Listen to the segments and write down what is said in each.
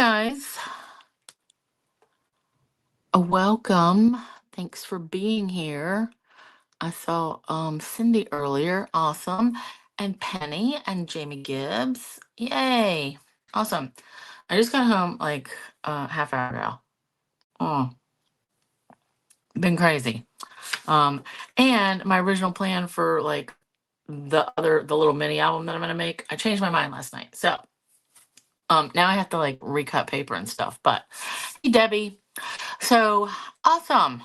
guys. Welcome. Thanks for being here. I saw Cindy earlier. Awesome. And Penny and Jamie Gibbs. Yay. Awesome. I just got home like half hour ago. Oh, been crazy. Um and my original plan for like the little mini album that I'm gonna make, I changed my mind last night. So now I have to like recut paper and stuff. But hey Debbie. So awesome.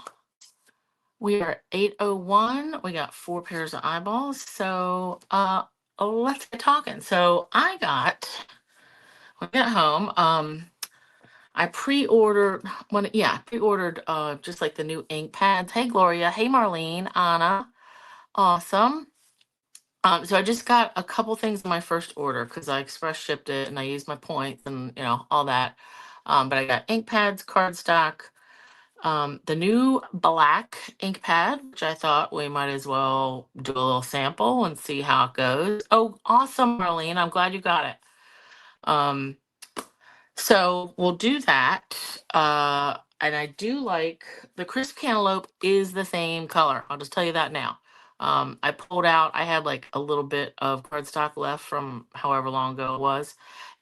We are 8:01. We got 4 pairs of eyeballs. So let's get talking. So when I got home, I pre-ordered pre-ordered just like the new ink pads. Hey Gloria, hey Marlene, Anna. Awesome. So I just got a couple things in my first order because I express shipped it and I used my points and all that. But I got ink pads, cardstock, the new black ink pad, which I thought we might as well do a little sample and see how it goes. Oh, awesome, Marlene. I'm glad you got it. Um, so we'll do that. And I do like the crisp cantaloupe is the same color. I'll just tell you that now. I pulled out, I had like a little bit of cardstock left from however long ago it was,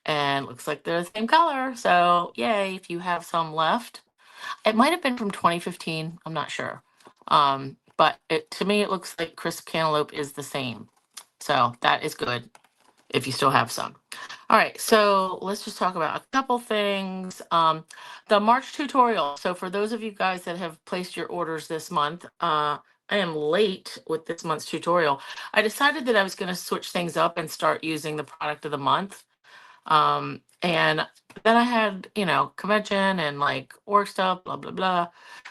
and looks like they're the same color. So yay, if you have some left. It might have been from 2015. I'm not sure. But to me, it looks like crisp cantaloupe is the same. So that is good if you still have some. All right, so let's just talk about a couple things. The March tutorial. So for those of you guys that have placed your orders this month, I am late with this month's tutorial. I decided that I was going to switch things up and start using the product of the month. And then I had, convention and like work stuff, blah, blah, blah.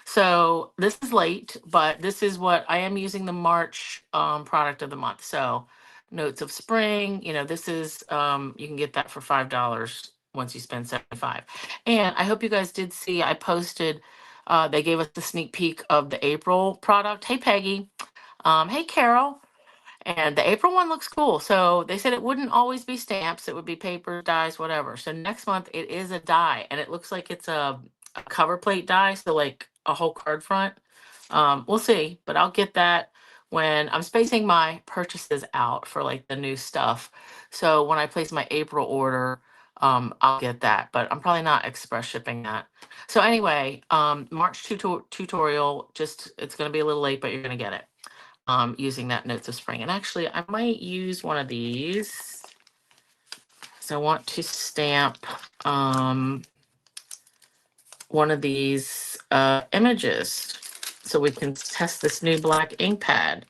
So this is late, but this is what I am using the March product of the month. So Notes of Spring, this is, you can get that for $5 once you spend 75. And I hope you guys did see, I posted, they gave us the sneak peek of the April product. Hey, Peggy. Hey, Carol. And the April one looks cool. So they said it wouldn't always be stamps. It would be paper, dies, whatever. So next month it is a die. And it looks like it's a cover plate die. So like a whole card front. We'll see. But I'll get that when I'm spacing my purchases out for like the new stuff. So when I place my April order, I'll get that. But I'm probably not express shipping that. So anyway, March tutorial, just it's going to be a little late, but you're going to get it using that Notes of Spring. And actually, I might use one of these. So I want to stamp one of these images so we can test this new black ink pad.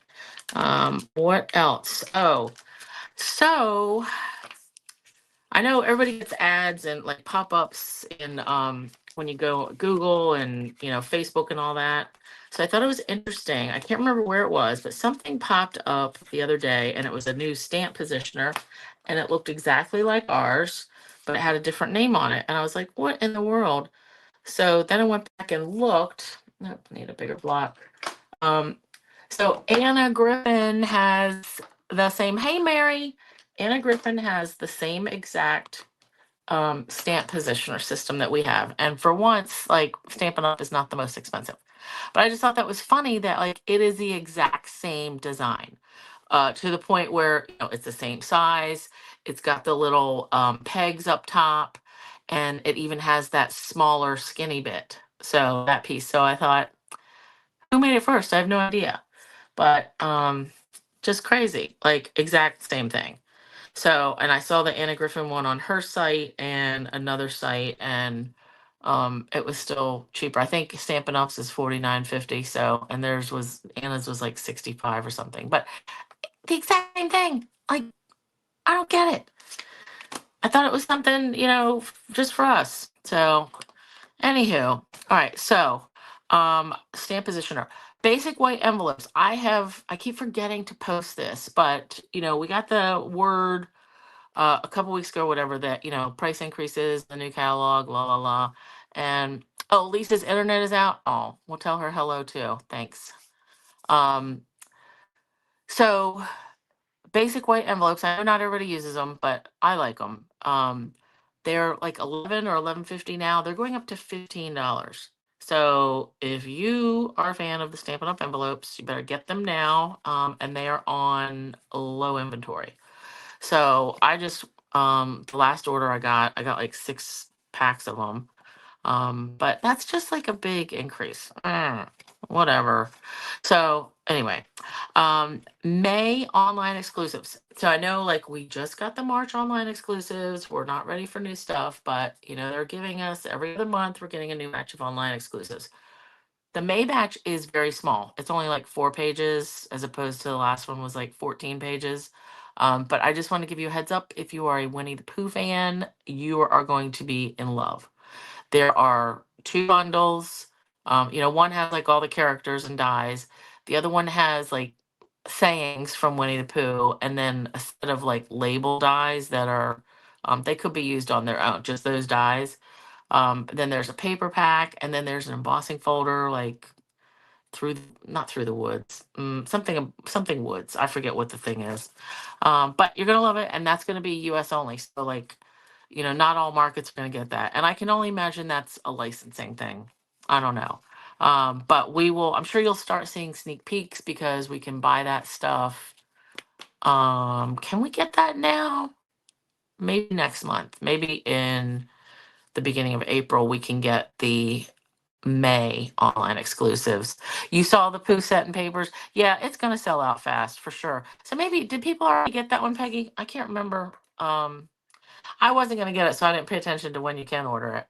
What else? Oh, so I know everybody gets ads and like pop-ups in when you go Google and Facebook and all that. So I thought it was interesting. I can't remember where it was, but something popped up the other day and it was a new stamp positioner and it looked exactly like ours, but it had a different name on it. And I was like, what in the world? So then I went back and looked. Nope, need a bigger block. So Anna Griffin has the same. Hey, Mary. Anna Griffin has the same exact stamp positioner system that we have. And for once, like Stampin' Up is not the most expensive. But I just thought that was funny that like it is the exact same design. To the point where it's the same size. It's got the little pegs up top, and it even has that smaller skinny bit. So that piece. So I thought, who made it first? I have no idea. But just crazy, like exact same thing. So, and I saw the Anna Griffin one on her site and another site, and it was still cheaper. I think Stampin' Up's is $49.50. So, and Anna's was like 65 or something. But the exact same thing. Like, I don't get it. I thought it was something, just for us. So, anywho, all right. So, stamp positioner, basic white envelopes. I keep forgetting to post this, but we got the word a couple weeks ago, whatever, that price increases, the new catalog, la la la, and oh, Lisa's internet is out. Oh, we'll tell her hello too. Thanks. Um, so basic white envelopes. I know not everybody uses them, but I like them. They're like 11 or 11.50 now. They're going up to $15. So if you are a fan of the Stampin' Up! Envelopes, you better get them now. And they are on low inventory. So the last order I got like 6 packs of them. But that's just like a big increase. Whatever. So anyway, May online exclusives. So I know like we just got the March online exclusives. We're not ready for new stuff, but they're giving us every other month, we're getting a new batch of online exclusives. The May batch is very small. It's only like 4 pages as opposed to the last one was like 14 pages. But I just want to give you a heads up. If you are a Winnie the Pooh fan, you are going to be in love. There are 2 bundles. One has like all the characters and dies. The other one has like sayings from Winnie the Pooh, and then a set of like label dies that are they could be used on their own, just those dies. Then there's a paper pack, and then there's an embossing folder, like not through the woods, something woods. I forget what the thing is, but you're gonna love it, and that's gonna be U.S. only. So like, not all markets are gonna get that, and I can only imagine that's a licensing thing. I don't know, but we will. I'm sure you'll start seeing sneak peeks because we can buy that stuff. Can we get that now? Maybe next month. Maybe in the beginning of April, we can get the May online exclusives. You saw the Pooh set and papers. Yeah, it's gonna sell out fast for sure. So maybe did people already get that one, Peggy? I can't remember. I wasn't gonna get it, so I didn't pay attention to when you can order it.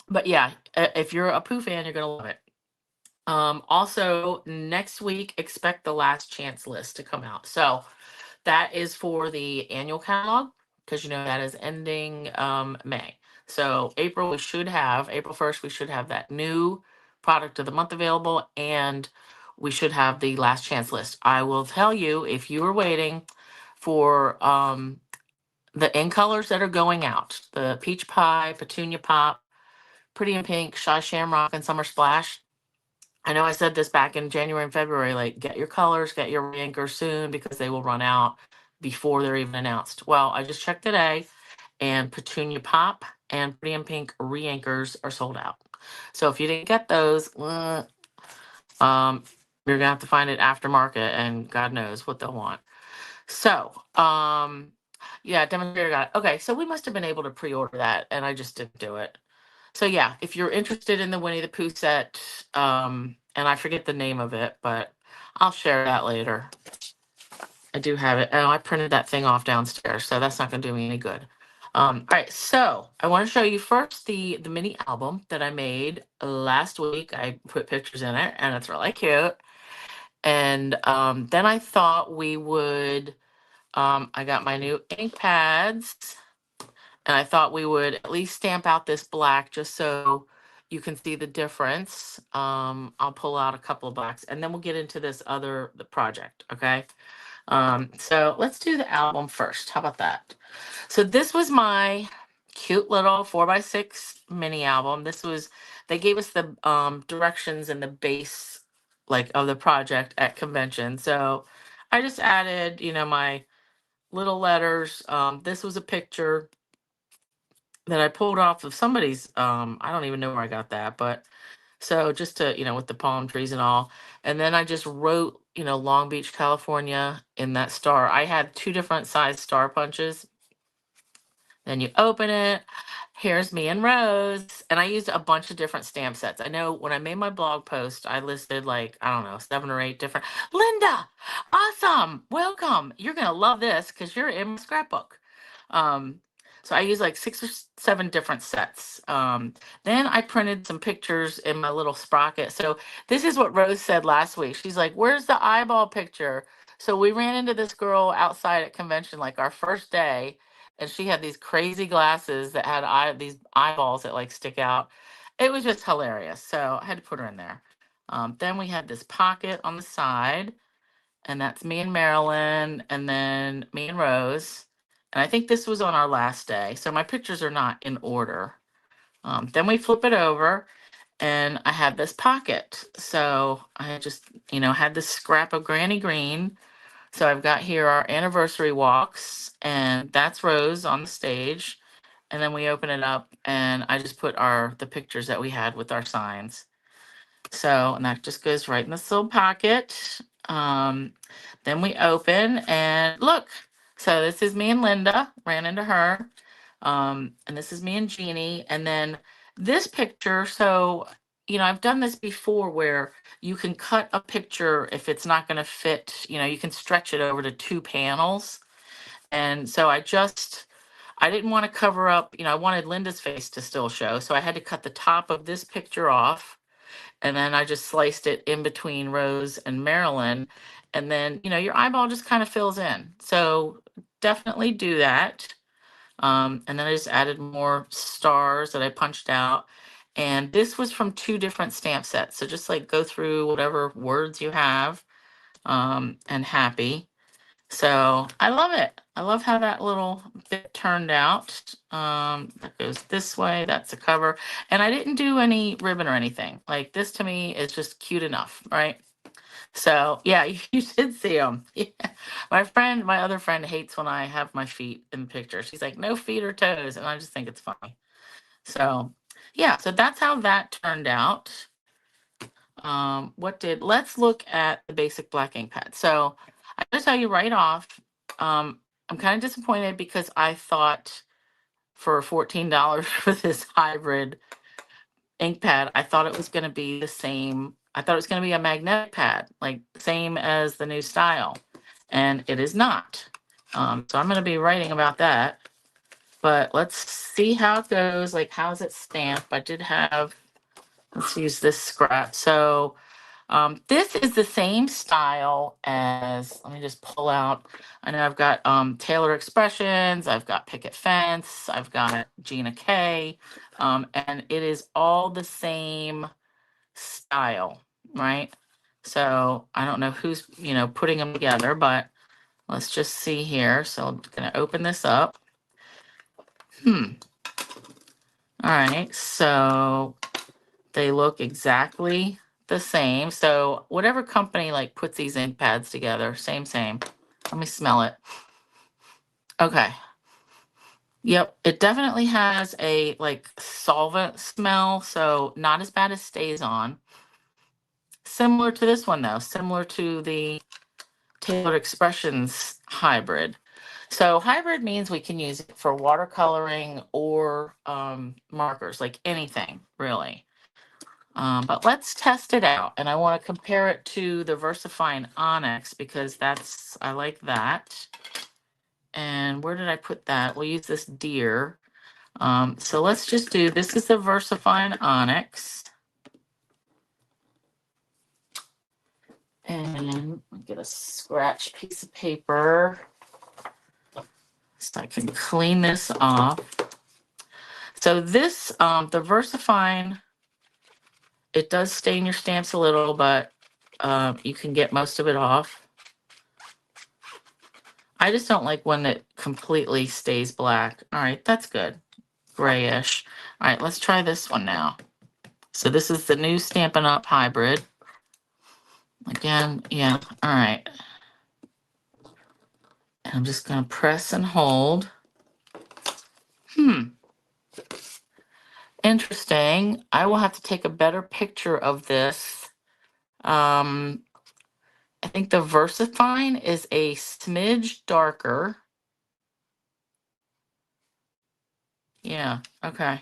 But yeah, if you're a Pooh fan, you're gonna love it. Also, next week, expect the last chance list to come out. So that is for the annual catalog because that is ending May. So April 1st, we should have that new product of the month available, and we should have the last chance list. I will tell you, if you are waiting for the in colors that are going out, the Peach Pie, Petunia Pop, Pretty in Pink, Shy Shamrock, and Summer Splash. I know I said this back in January and February, like get your colors, get your re-anchors soon because they will run out before they're even announced. Well, I just checked today and Petunia Pop and Pretty in Pink re-anchors are sold out. So if you didn't get those, you're gonna have to find it aftermarket and God knows what they'll want. So, yeah, demonstrator got it. Okay, so we must have been able to pre-order that and I just didn't do it. So yeah, if you're interested in the Winnie the Pooh set, and I forget the name of it, but I'll share that later. I do have it. Oh, I printed that thing off downstairs, so that's not going to do me any good. All right, so I want to show you first the mini album that I made last week. I put pictures in it, and it's really cute. And then I thought we would. I got my new ink pads, and I thought we would at least stamp out this black just so you can see the difference. I'll pull out a couple of blacks, and then we'll get into the project. Okay. So let's do the album first. How about that? So this was my cute little 4x6 mini album. They gave us the directions and the base like of the project at convention. So I just added, my little letters. This was a picture that I pulled off of somebody's, I don't even know where I got that, but so just to, with the palm trees and all. And then I just wrote, Long Beach, California in that star. I had 2 different size star punches. Then you open it. Here's me and Rose. And I used a bunch of different stamp sets. I know when I made my blog post, I listed like, I don't know, 7 or 8 different. Linda, awesome. Welcome. You're going to love this because you're in my scrapbook. Um, so I used like 6 or 7 different sets. Then I printed some pictures in my little sprocket. So this is what Rose said last week. She's like, where's the eyeball picture? So we ran into this girl outside at convention, like our first day, and she had these crazy glasses that had these eyeballs that like stick out. It was just hilarious. So I had to put her in there. Then we had this pocket on the side, and that's me and Marilyn, and then me and Rose. And I think this was on our last day. So my pictures are not in order. Then we flip it over, and I had this pocket. So I just, had this scrap of Granny Green. So I've got here our anniversary walks, and that's Rose on the stage. And then we open it up, and I just put the pictures that we had with our signs. So, and that just goes right in this little pocket. Um, then we open, and look. So this is me and Linda, ran into her. And this is me and Jeannie. And then this picture, so, I've done this before where you can cut a picture if it's not going to fit, you can stretch it over to 2 panels. And so I didn't want to cover up, I wanted Linda's face to still show. So I had to cut the top of this picture off. And then I just sliced it in between Rose and Marilyn. And then, your eyeball just kind of fills in. So definitely do that. And then I just added more stars that I punched out. And this was from 2 different stamp sets. So just like go through whatever words you have, and happy. So I love it. I love how that little bit turned out. That goes this way. That's the cover. And I didn't do any ribbon or anything. Like this to me is just cute enough, right? So yeah, you should see them. Yeah. My other friend hates when I have my feet in the picture. She's like, no feet or toes. And I just think it's funny. So yeah, so that's how that turned out. Let's look at the basic black ink pad. So I gotta tell you right off, I'm kind of disappointed because I thought for $14 for this hybrid ink pad, I thought it was going to be the same. I thought it was going to be a magnetic pad, like same as the new style, and it is not. So I'm going to be writing about that. But let's see how it goes. Like, how's it stamped? Let's use this scrap. So this is the same style as, let me just pull out. I know I've got Taylor Expressions, I've got Picket Fence, I've got Gina K, and it is all the same style, right? So I don't know who's, putting them together, but let's just see here. So I'm going to open this up. All right, so they look exactly the same. So whatever company like puts these ink pads together, same. Let me smell it. Okay. Yep, it definitely has a like solvent smell, so not as bad as stays on. Similar to this one though, similar to the Tailored Expressions hybrid. So hybrid means we can use it for watercoloring or markers, like anything really. But let's test it out. And I want to compare it to the VersaFine Onyx because I like that. And where did I put that? We'll use this deer. So let's just this is the VersaFine Onyx. And get a scratch piece of paper so I can clean this off. So this, the VersaFine, it does stain your stamps a little, but you can get most of it off. I just don't like when it completely stays black. All right, that's good. Grayish. All right, let's try this one now. So this is the new Stampin' Up! Hybrid. Again, yeah, all right. And I'm just going to press and hold. Interesting. I will have to take a better picture of this. I think the VersaFine is a smidge darker. Yeah, okay.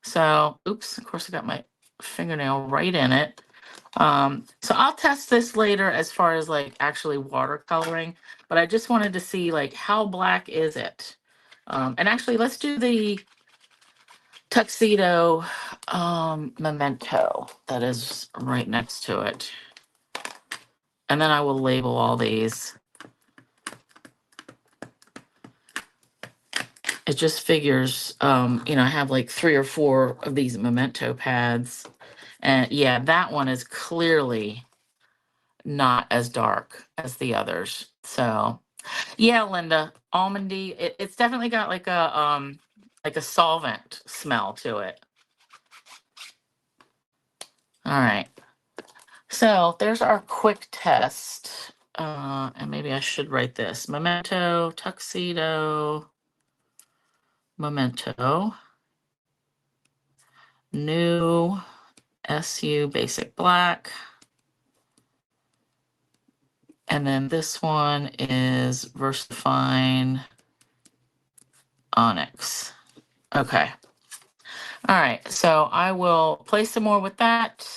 So, oops, of course I got my fingernail right in it. So I'll test this later as far as like actually watercoloring, but I just wanted to see like how black is it? And actually let's do the tuxedo memento that is right next to it. And then I will label all these. It just figures, I have like 3 or 4 of these memento pads. And yeah, that one is clearly not as dark as the others. So yeah, Linda, almondy. It's definitely got like a solvent smell to it. All right. So there's our quick test. and maybe I should write this. Memento, tuxedo, memento, new, SU basic black. And then this one is VersaFine Onyx. Okay. All right. So I will play some more with that.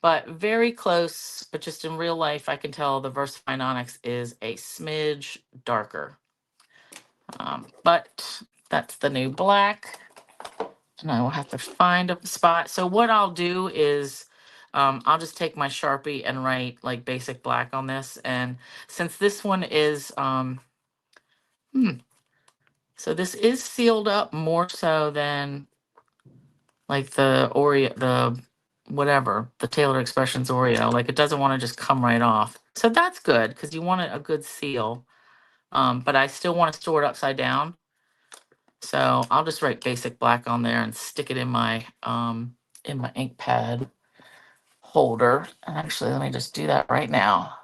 But very close, but just in real life, I can tell the VersaFine Onyx is a smidge darker. But that's the new black. And I will have to find a spot. So what I'll do is I'll just take my Sharpie and write like basic black on this. And since this one is, so this is sealed up more so than like the Oreo, the whatever, the Taylor Expressions Oreo. Like it doesn't want to just come right off. So that's good because you want a good seal. But I still want to store it upside down. So I'll just write basic black on there and stick it in my ink pad holder. And actually, let me just do that right now.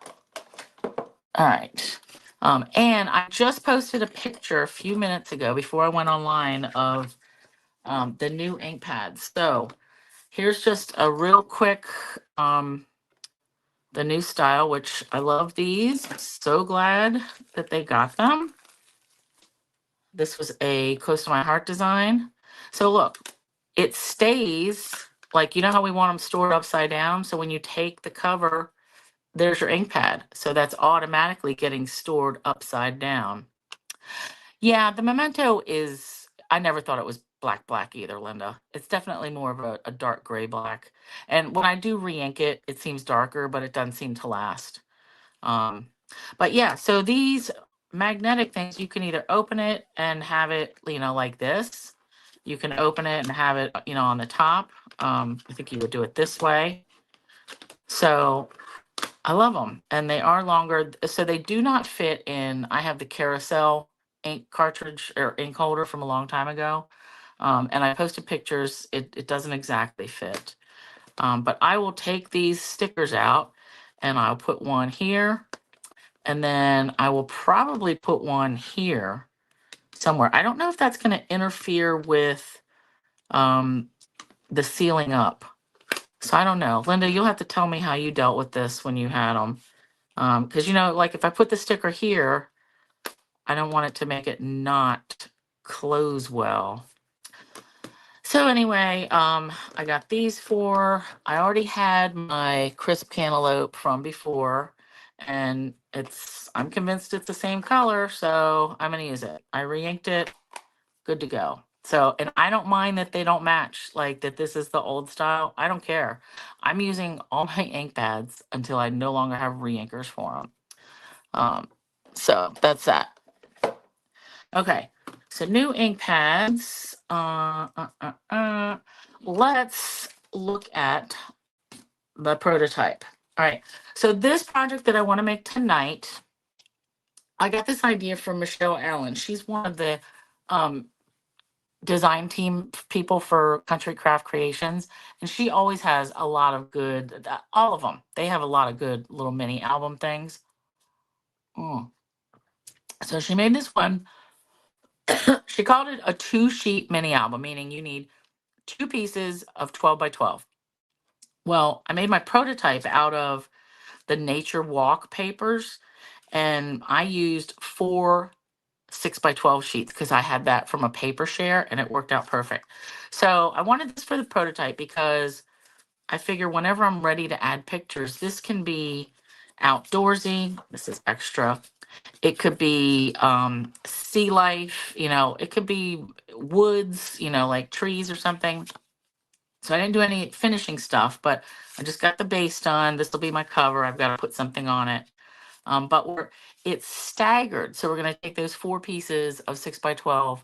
All right. And I just posted a picture a few minutes ago before I went online of the new ink pads. So here's just a real quick, the new style, which I love these. So glad that they got them. This was a close to my heart design. So look, it stays like, you know how we want them stored upside down? So when you take the cover, there's your ink pad. So that's automatically getting stored upside down. Yeah, the Memento is, I never thought it was black either, Linda. It's definitely more of a dark gray black. And when I do re-ink it, it seems darker, but it doesn't seem to last. But yeah, so these magnetic things, you can either open it and have it, like this. You can open it and have it, on the top. I think you would do it this way. So I love them, and they are longer. So they do not fit in. I have the carousel ink cartridge or ink holder from a long time ago. And I posted pictures. It doesn't exactly fit. But I will take these stickers out and I'll put one here. And then I will probably put one here somewhere. I don't know if that's going to interfere with the sealing up. So I don't know. Linda, you'll have to tell me how you dealt with this when you had them. Because, like if I put the sticker here, I don't want it to make it not close well. So anyway, I got these four. I already had my crisp cantaloupe from before, and I'm convinced it's the same color, so I'm gonna use it. I re-inked it, good to go. So, and I don't mind that they don't match, like that this is the old style. I don't care. I'm using all my ink pads until I no longer have re-inkers for them. So that's that. Okay, so new ink pads. Let's look at the prototype. All right, so this project that I want to make tonight, I got this idea from Michelle Allen. She's one of the design team people for Country Craft Creations, and she always has a lot of good, all of them. They have a lot of good little mini album things. So she made this one. She called it a 2-sheet mini album, meaning you need 2 pieces of 12 by 12. Well, I made my prototype out of the Nature Walk papers, and I used 4 6 by 12 sheets because I had that from a paper share and it worked out perfect. So I wanted this for the prototype because I figure whenever I'm ready to add pictures, this can be outdoorsy. This is extra. It could be sea life, it could be woods, like trees or something. So I didn't do any finishing stuff, but I just got the base done. This will be my cover. I've got to put something on it. But it's staggered. So we're going to take those 4 pieces of 6 by 12,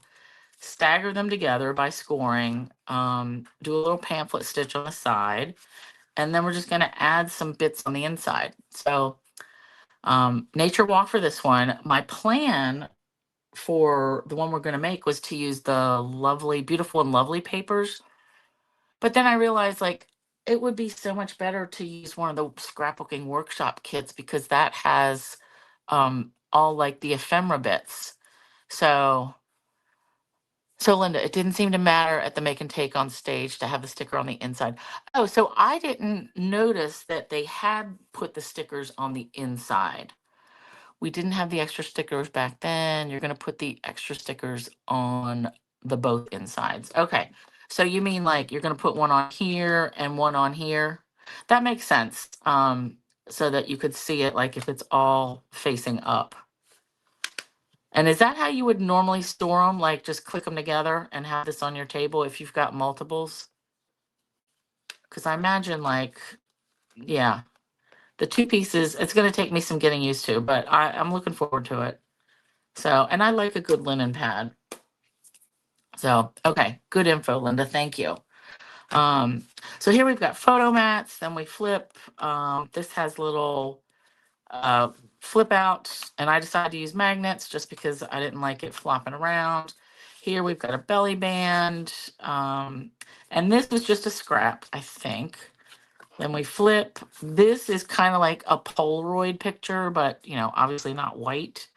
stagger them together by scoring, do a little pamphlet stitch on the side, and then we're just going to add some bits on the inside. So Nature Walk for this one. My plan for the one we're going to make was to use the lovely, beautiful and lovely papers. But then I realized, like, it would be so much better to use one of the scrapbooking workshop kits because that has all like the ephemera bits. So so Linda, it didn't seem to matter at the make and take on stage to have the sticker on the inside. Oh, so I didn't notice that they had put the stickers on the inside. We didn't have the extra stickers back then. You're going to put the extra stickers on the both insides. Okay. So you mean like you're going to put one on here and one on here? That makes sense. So that you could see it like if it's all facing up. And is that how you would normally store them? Like just click them together and have this on your table if you've got multiples? Because I imagine like, yeah, the two pieces, it's going to take me some getting used to, but I'm looking forward to it. So, and I like a good linen pad. So, okay, good info, Linda. Thank you. Um, so here we've got photo mats, then we flip. This has little uh, flip out, and I decided to use magnets just because I didn't like it flopping around. Here we've got a belly band, and this was just a scrap, I think. Then we flip. This is kind of like a Polaroid picture, but obviously not white.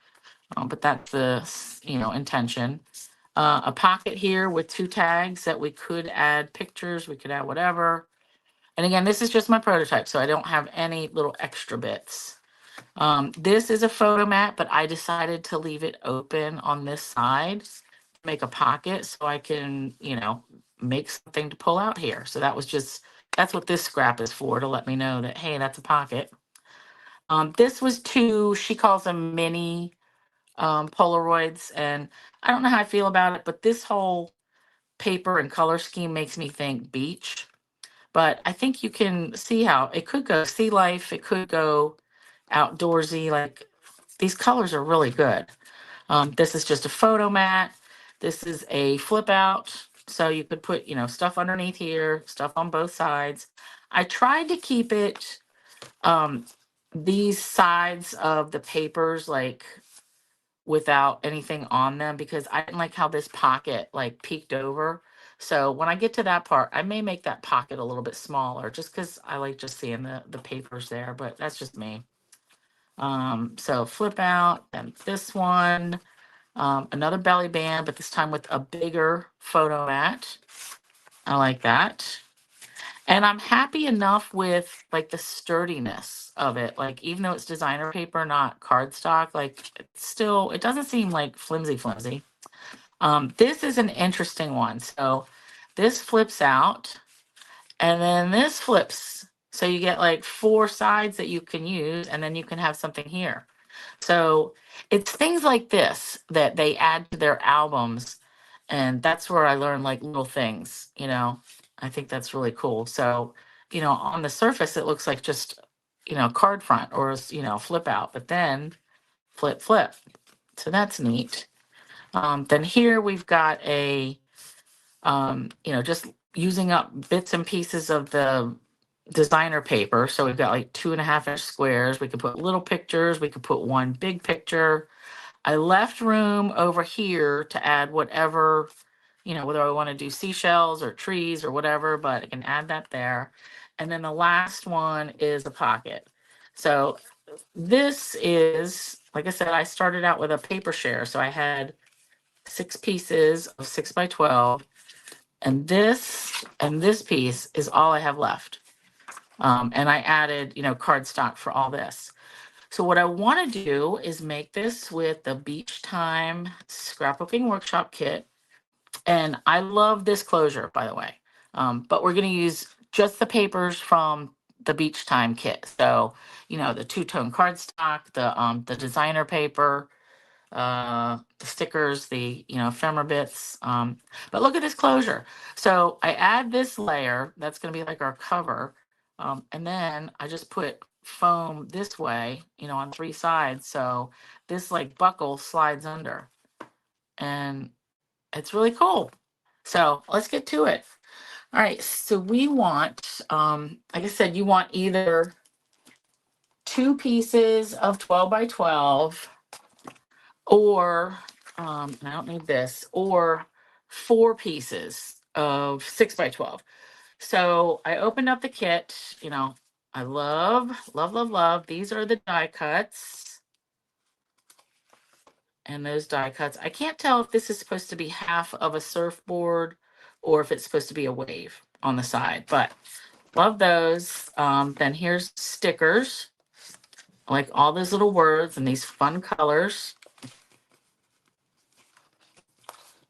But that's the intention. A pocket here with two tags that we could add pictures, we could add whatever. And again, this is just my prototype, so I don't have any little extra bits. This is a photo mat, but I decided to leave it open on this side, make a pocket so I can, make something to pull out here. So that's what this scrap is for, to let me know that, hey, that's a pocket. This was two, she calls them mini Polaroids, and I don't know how I feel about it, but this whole paper and color scheme makes me think beach. But I think you can see how it could go sea life, it could go outdoorsy. Like these colors are really good. This is just a photo mat. This is a flip out. So you could put, stuff underneath here, stuff on both sides. I tried to keep it, these sides of the papers, like without anything on them because I didn't like how this pocket like peeked over. So when I get to that part, I may make that pocket a little bit smaller just because I like just seeing the papers there, but that's just me. So flip out, and this one, another belly band, but this time with a bigger photo mat. I like that. And I'm happy enough with like the sturdiness of it. Like even though it's designer paper, not cardstock, like it doesn't seem like flimsy. This is an interesting one. So this flips out and then this flips. So you get like four sides that you can use, and then you can have something here. So it's things like this that they add to their albums. And that's where I learned like little things. I think that's really cool. So, on the surface, it looks like just, card front or, flip out, but then flip, flip. So that's neat. Then here we've got just using up bits and pieces of the designer paper. So we've got like 2.5-inch squares. We could put little pictures. We could put one big picture. I left room over here to add whatever, whether I want to do seashells or trees or whatever, but I can add that there. And then the last one is a pocket. So this is, like I said, I started out with a paper share. So I had 6 pieces of 6x12. And this piece is all I have left. And I added, cardstock for all this. So what I want to do is make this with the Beach Time Scrapbooking Workshop Kit. And I love this closure, by the way. But we're going to use just the papers from the Beach Time kit. So, the two-tone cardstock, the designer paper, the stickers, the ephemera bits. But look at this closure. So I add this layer that's going to be like our cover, and then I just put foam this way, on 3 sides. So this like buckle slides under, and it's really cool. So let's get to it. All right. So we want, like I said, you want either 2 pieces of 12x12 or and I don't need this, or 4 pieces of 6x12. So I opened up the kit. You know, I love, love, love, love. These are the die cuts. And those die cuts. I can't tell if this is supposed to be half of a surfboard or if it's supposed to be a wave on the side, but love those. Then here's stickers. I like all those little words and these fun colors.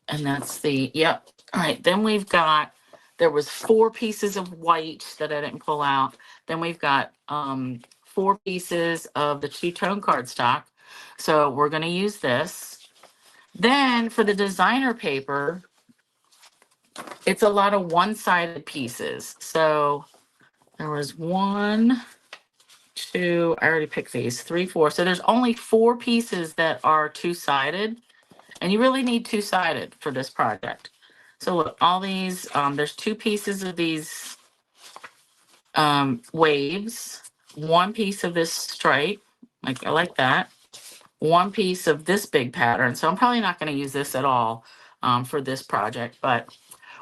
And that's the, yep. All right, then we've got, there was 4 pieces of white that I didn't pull out. Then we've got 4 pieces of the two-tone cardstock. So we're gonna use this. Then for the designer paper, it's a lot of one-sided pieces. So there was 1, 2, I already picked these, 3, 4. So there's only 4 pieces that are two-sided. And you really need two-sided for this project. So look, all these, there's 2 pieces of these waves, 1 piece of this stripe, like I like that, 1 piece of this big pattern. So I'm probably not going to use this at all for this project, but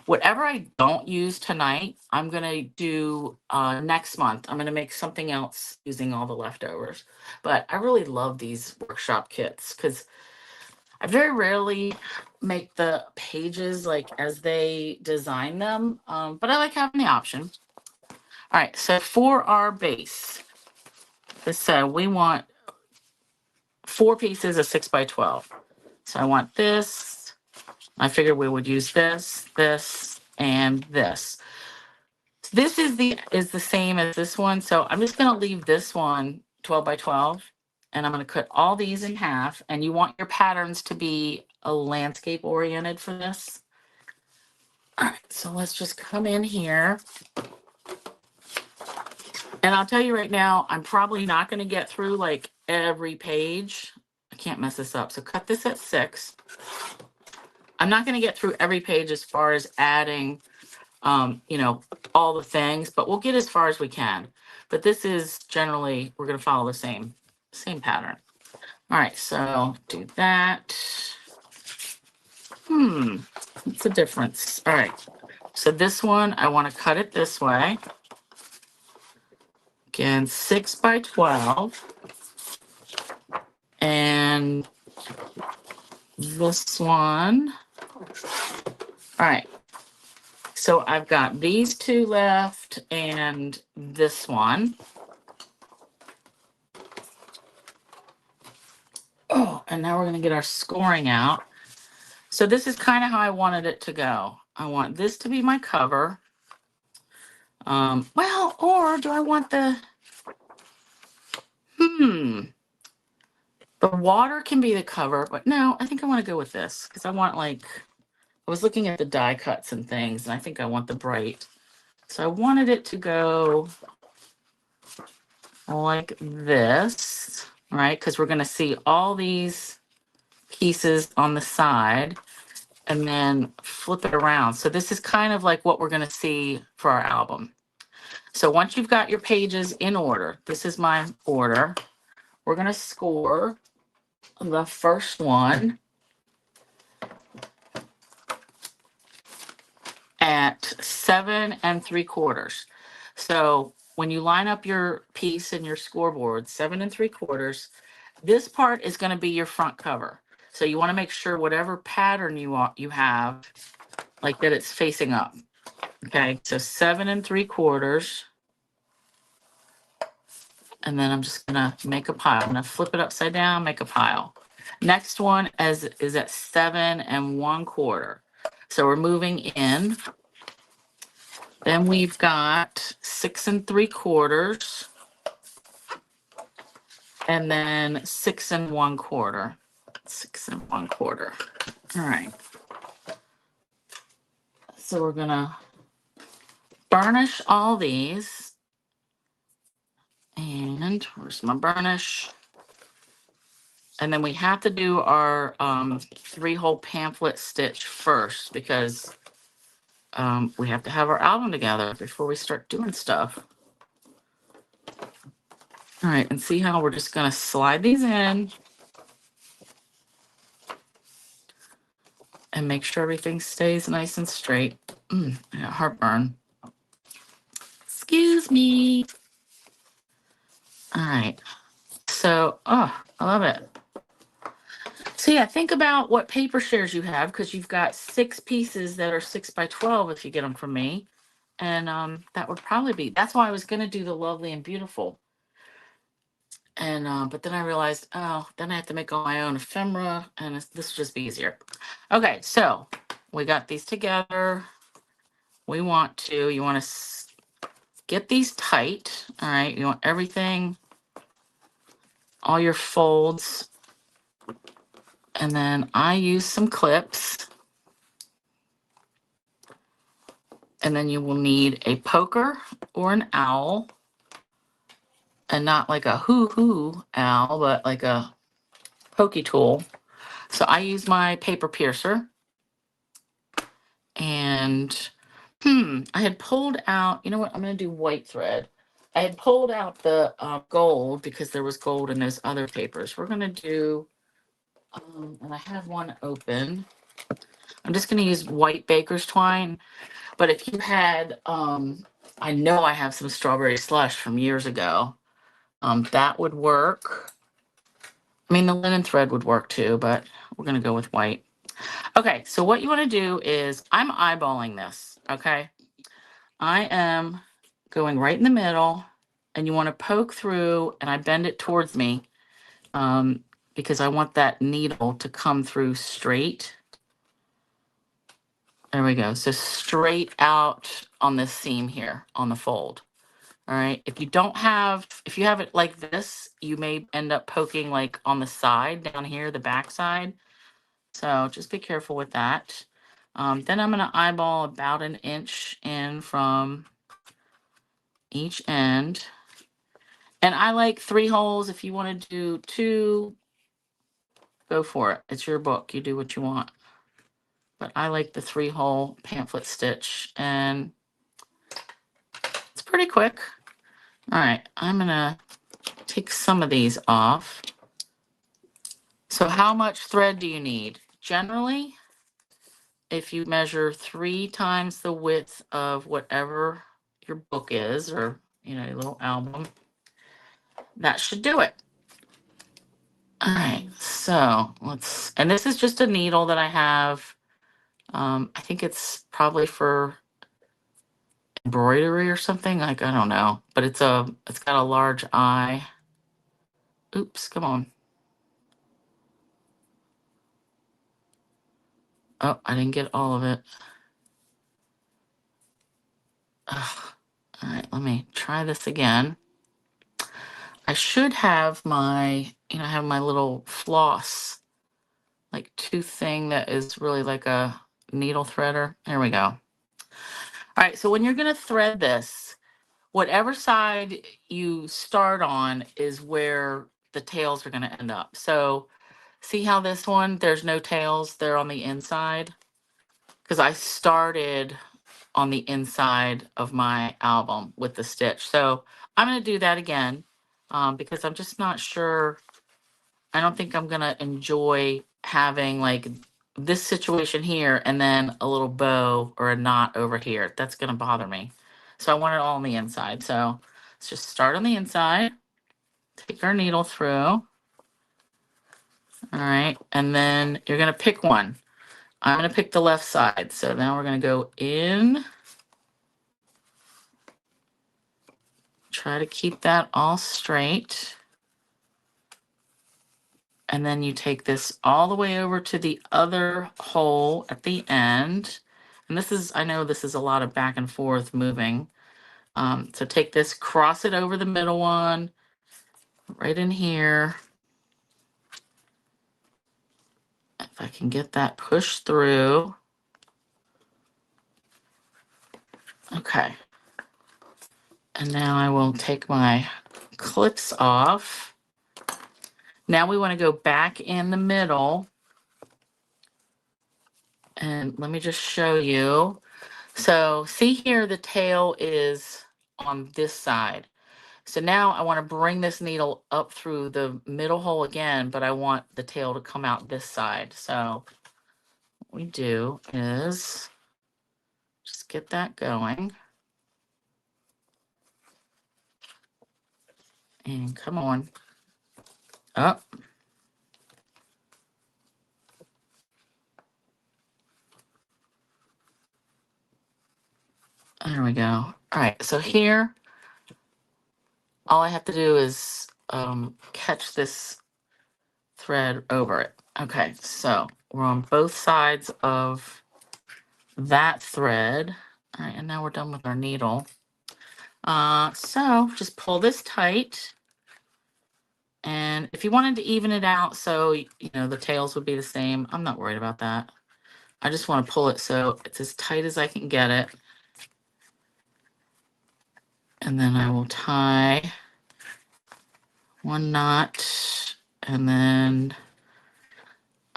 whatever I don't use tonight, I'm going to do next month. I'm going to make something else using all the leftovers. But I really love these workshop kits because I very rarely make the pages like as they design them, but I like having the option. All right, so for our base, so we want 4 pieces of 6 by 12. So I want this. I figured we would use this, this, and this. This is the same as this one, so I'm just going to leave this one 12 by 12, and I'm going to cut all these in half. And you want your patterns to be a landscape oriented for this. All right, so let's just come in here. And I'll tell you right now, I'm probably not going to get through like every page. I can't mess this up. So cut this at 6. I'm not going to get through every page as far as adding, you know, all the things, but we'll get as far as we can. But this is generally, we're going to follow the same pattern. All right, so do that. What's the difference? All right, so this one, I want to cut it this way. Again, 6 by 12. And this one. All right. So I've got these 2 left and this one. Oh, and now we're going to get our scoring out. So this is kind of how I wanted it to go. I want this to be my cover. Well, or do I want the, the water can be the cover, but no, I think I want to go with this because I want like, I was looking at the die cuts and things, and I think I want the bright. So I wanted it to go like this, right? Because we're going to see all these pieces on the side and then flip it around. So this is kind of like what we're going to see for our album. So once you've got your pages in order, this is my order. We're going to score the first one at 7 3/4. So when you line up your piece in your scoreboard, 7 3/4, this part is going to be your front cover. So you want to make sure whatever pattern you have, like that it's facing up. Okay, so 7 3/4. And then I'm just gonna make a pile. I'm gonna flip it upside down, make a pile. Next one is at 7 1/4. So we're moving in. Then we've got 6 3/4. And then 6 1/4. 6 1/4. All right. So we're gonna burnish all these. And where's my burnish? And then we have to do our 3-hole pamphlet stitch first because we have to have our album together before we start doing stuff. All right, and see how we're just gonna slide these in and make sure everything stays nice and straight. I got heartburn. Excuse me. All right. So, oh, I love it. So yeah, think about what paper shares you have because you've got 6 pieces that are 6 by 12 if you get them from me. And that would probably be, that's why I was going to do the lovely and beautiful. And, but then I realized, oh, then I have to make all my own ephemera and this would just be easier. Okay. So we got these together. You want to get these tight. All right. You want everything, all your folds. And then I use some clips. And then you will need a poker or an owl. And not like a hoo-hoo owl, but like a pokey tool. So I use my paper piercer. And I had pulled out, you know what? I'm going to do white thread. I had pulled out the gold because there was gold in those other papers. We're going to do, and I have one open. I'm just going to use white baker's twine. But if you had, I know I have some strawberry slush from years ago. That would work. I mean, the linen thread would work too, but we're going to go with white. Okay, so what you want to do is, I'm eyeballing this, okay? I am going right in the middle, and you want to poke through, and I bend it towards me because I want that needle to come through straight. There we go. So straight out on this seam here on the fold. All right. If you have it like this, you may end up poking like on the side down here, the back side. So just be careful with that. Then I'm going to eyeball about 1 inch in from each end. And I like 3 holes. If you want to do 2, go for it. It's your book. You do what you want. But I like the 3-hole pamphlet stitch. And it's pretty quick. All right. I'm going to take some of these off. So how much thread do you need? Generally, if you measure 3 times the width of whatever your book is, or your little album, that should do it. All right, so and this is just a needle that I have. I think it's probably for embroidery or something. Like, I don't know, but it's got a large eye. Oops, come on. Oh, I didn't get all of it. Ugh. All right, let me try this again. I should have my, I have my little floss, like tooth thing that is really like a needle threader. There we go. All right, so when you're going to thread this, whatever side you start on is where the tails are going to end up. So see how this one, there's no tails, they're on the inside? Because I started on the inside of my album with the stitch. So I'm going to do that again because I'm just not sure. I don't think I'm going to enjoy having like this situation here and then a little bow or a knot over here. That's going to bother me. So I want it all on the inside. So let's just start on the inside, take our needle through. All right. And then you're going to pick one. I'm going to pick the left side. So now we're going to go in. Try to keep that all straight. And then you take this all the way over to the other hole at the end. And this is, I know this is a lot of back and forth moving. So take this, cross it over the middle one, right in here. If I can get that pushed through. Okay. And now I will take my clips off. Now we want to go back in the middle. And let me just show you. So see here, the tail is on this side. So now I want to bring this needle up through the middle hole again, but I want the tail to come out this side. So what we do is just get that going. And come on. Up. There we go. All right, so here, all I have to do is catch this thread over it. Okay, so we're on both sides of that thread. All right, and now we're done with our needle. So just pull this tight. And if you wanted to even it out so, you know, the tails would be the same, I'm not worried about that. I just want to pull it so it's as tight as I can get it. And then I will tie one knot, and then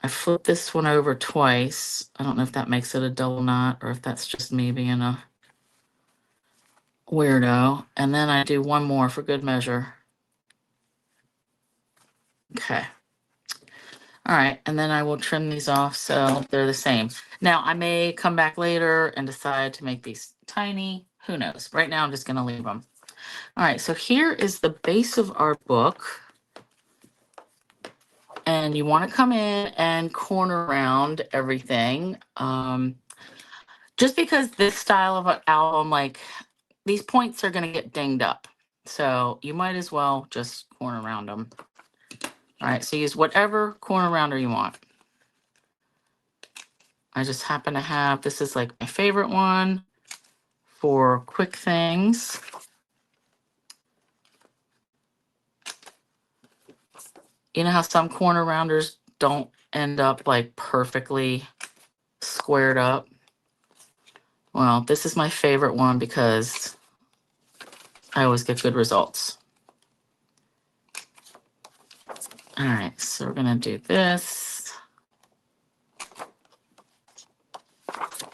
I flip this one over twice. I don't know if that makes it a double knot or if that's just me being a weirdo. And then I do one more for good measure. Okay. All right, and then I will trim these off so they're the same. Now, I may come back later and decide to make these tiny. Who knows? Right now, I'm just going to leave them. All right, so here is the base of our book. And you want to come in and corner around everything. Just because this style of an album, like, these points are going to get dinged up. So you might as well just corner around them. All right, so use whatever corner rounder you want. I just happen to have, this is like my favorite one for quick things. You know how some corner rounders don't end up like perfectly squared up? Well, this is my favorite one because I always get good results. All right, so we're gonna do this.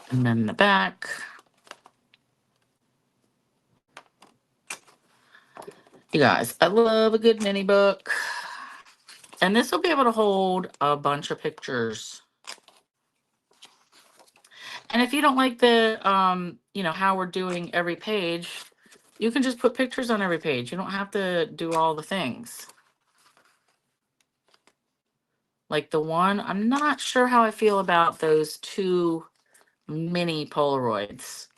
And then the back. You guys, I love a good mini book. And this will be able to hold a bunch of pictures. And if you don't like the, you know, how we're doing every page, you can just put pictures on every page. You don't have to do all the things. Like the one, I'm not sure how I feel about those two mini Polaroids.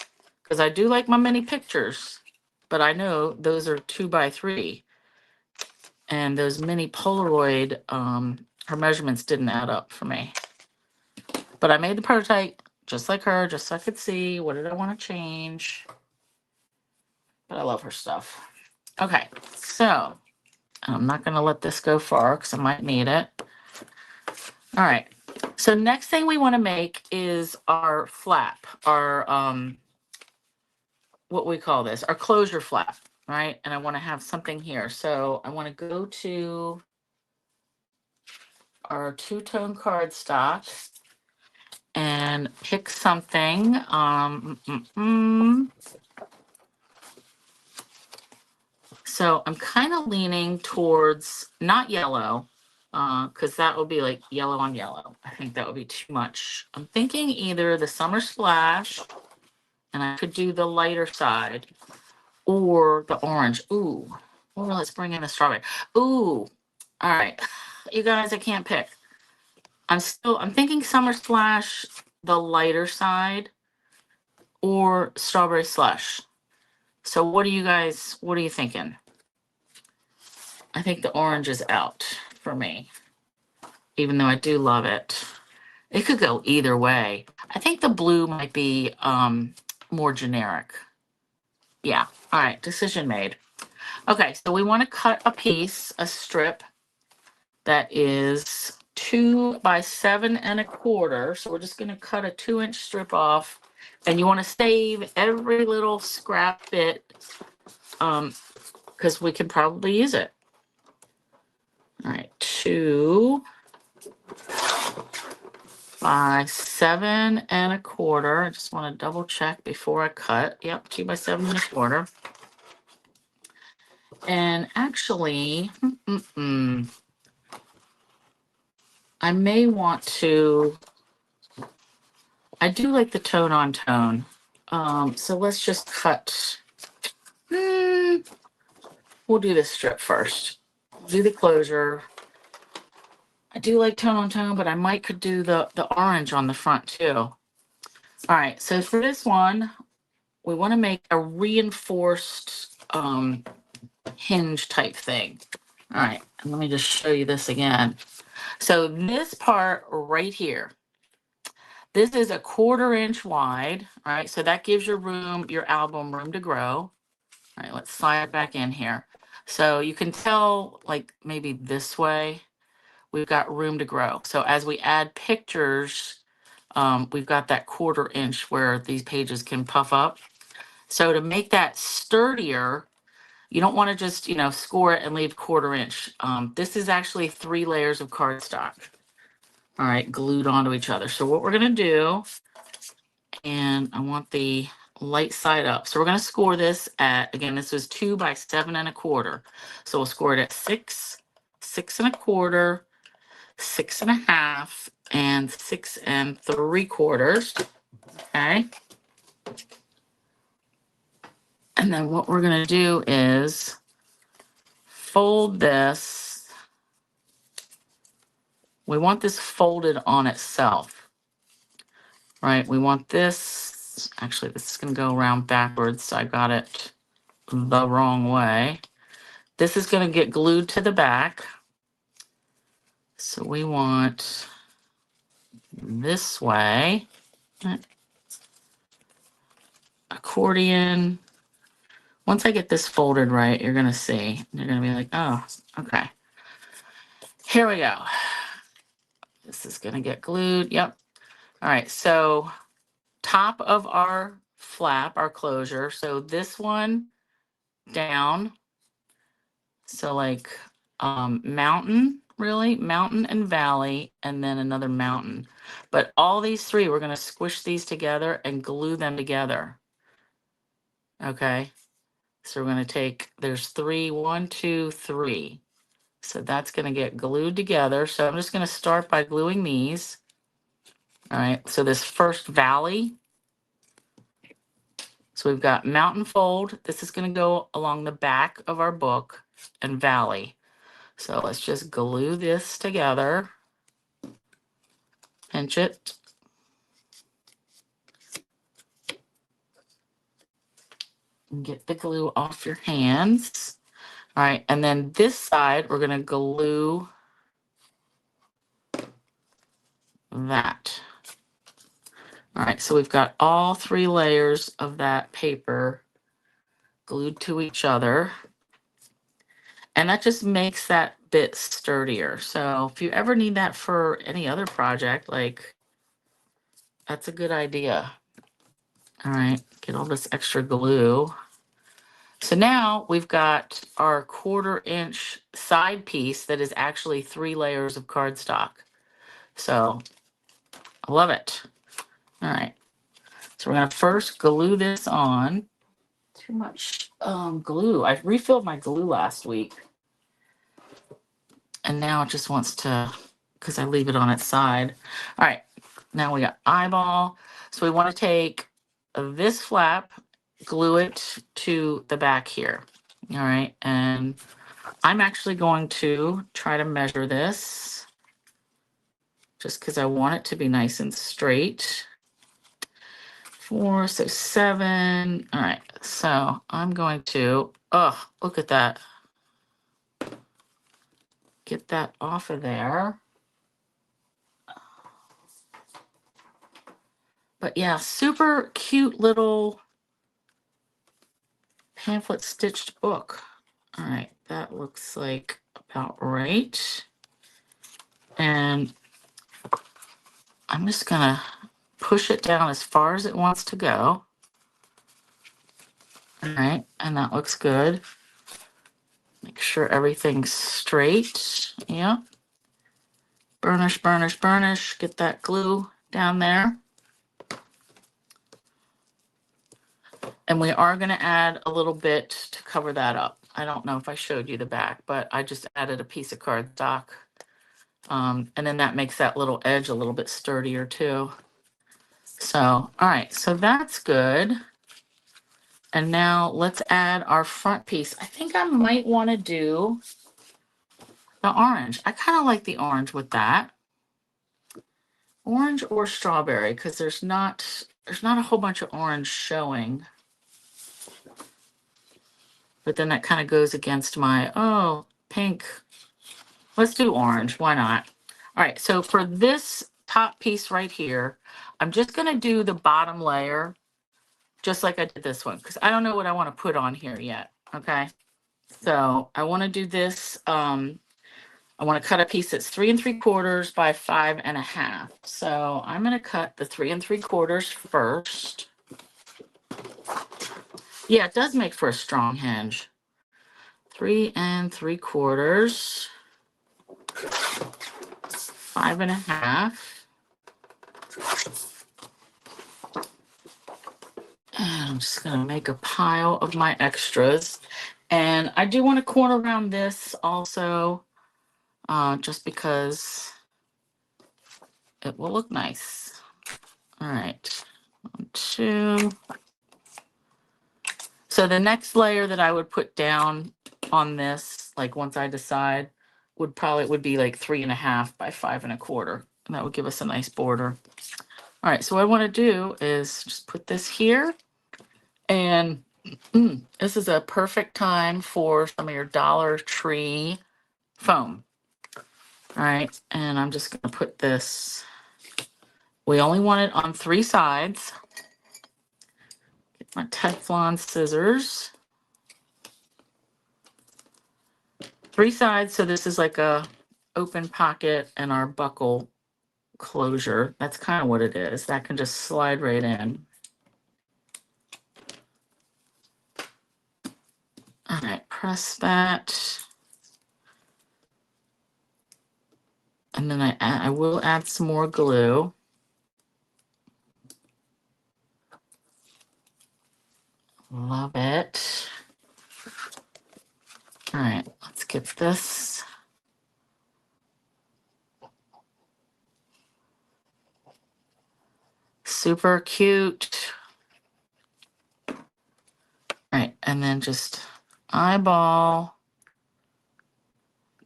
Because I do like my mini pictures, but I know those are 2x3. And those mini Polaroid, her measurements didn't add up for me. But I made the prototype just like her, just so I could see what did I want to change. But I love her stuff. Okay, so I'm not going to let this go far because I might need it. All right, so next thing we want to make is our flap, our, what we call this, our closure flap, right? And I want to have something here. So I want to go to our two-tone cardstock and pick something. So I'm kind of leaning towards not yellow, because that would be like yellow on yellow. I think that would be too much. I'm thinking either the Summer Splash, and I could do the lighter side, or the orange. Ooh, or let's bring in the strawberry. Ooh, all right, you guys, I can't pick. I'm thinking Summer Splash, the lighter side, or Strawberry Slush. So what are you thinking? I think the orange is out for me, even though I do love it. It could go either way. I think the blue might be more generic. Yeah, all right, decision made. Okay, so we want to cut a piece, a strip that is 2x7 1/4. So we're just going to cut a 2-inch strip off, and you want to save every little scrap bit because we can probably use it. All right, 2x7 1/4. I just want to double check before I cut. Yep, 2x7 1/4. And actually, I may want to. I do like the tone on tone. So let's just cut. we'll do this strip first. Do the closure. I do like tone on tone, but I might could do the orange on the front too. All right, so for this one, we want to make a reinforced hinge type thing. All right, and let me just show you this again. So this part right here, this is a 1/4 inch wide. All right, so that gives your album room to grow. All right, let's slide it back in here. So you can tell, like maybe this way, we've got room to grow. So as we add pictures, we've got that 1/4 inch where these pages can puff up. So to make that sturdier, you don't want to just, score it and leave 1/4 inch. This is actually 3 layers of cardstock. All right, glued onto each other. So what we're going to do, and I want the light side up. So we're going to score this at, again, this was 2 by 7 1/4. So we'll score it at 6, 6 1/4, 6 1/2, and 6 3/4. Okay. And then what we're going to do is fold this. We want this folded on itself, right? We want this, actually, this is going to go around backwards. I got it the wrong way. This is going to get glued to the back. So we want this way. Accordion. Once I get this folded right, you're going to see. You're going to be like, oh, okay. Here we go. This is going to get glued. Yep. All right. So top of our flap, our closure. So this one down. So like mountain, really, mountain and valley, and then another mountain. But all these 3, we're going to squish these together and glue them together. Okay. So we're going to take, there's 3, 1, 2, 3. So that's going to get glued together. So I'm just going to start by gluing these. All right. So this first valley. So we've got mountain fold. This is going to go along the back of our book, and valley. So let's just glue this together. Pinch it. And get the glue off your hands. All right, and then this side, we're going to glue that. All right, so we've got all 3 layers of that paper glued to each other. And that just makes that bit sturdier. So if you ever need that for any other project, like, that's a good idea. All right, get all this extra glue. So now we've got our 1/4 inch side piece that is actually 3 layers of cardstock. So I love it. All right. So we're going to first glue this on. Too much glue. I refilled my glue last week. And now it just wants to, because I leave it on its side. All right. Now we got eyeball. So we want to take this flap, glue it to the back here. All right. And I'm actually going to try to measure this just because I want it to be nice and straight. 4, so 7. All right. So I'm going to, oh, look at that. Get that off of there. But yeah, super cute little pamphlet stitched book. All right, that looks like about right. And I'm just gonna push it down as far as it wants to go. All right, and that looks good. Make sure everything's straight. Yeah. Burnish, burnish, burnish. Get that glue down there. And we are going to add a little bit to cover that up. I don't know if I showed you the back, but I just added a piece of cardstock. And then that makes that little edge a little bit sturdier too. So, all right, so that's good. And now let's add our front piece. I think I might want to do the orange. I kind of like the orange with that. Orange or strawberry, because there's not a whole bunch of orange showing. But then that kind of goes against my, oh, pink. Let's do orange. Why not? All right, so for this top piece right here, I'm just going to do the bottom layer just like I did this one, because I don't know what I want to put on here yet. Okay, so I want to do this. I want to cut a piece that's 3 3/4 by 5 1/2. So I'm going to cut the 3 3/4 first. Yeah, it does make for a strong hinge. 3 3/4, 5 1/2. And I'm just going to make a pile of my extras. And I do want to corner around this also, just because it will look nice. All right, 1, 2. So the next layer that I would put down on this, like once I decide, would be like 3 1/2 by 5 1/4. And that would give us a nice border. All right, so what I want to do is just put this here. And this is a perfect time for some of your Dollar Tree foam. All right, and I'm just going to put this. We only want it on 3 sides. Get my Teflon scissors. 3 sides, so this is like a open pocket and our buckle closure. That's kind of what it is. That can just slide right in. All right, press that. And then I will add some more glue. Love it. All right, let's get this. Super cute. All right, and then just eyeball.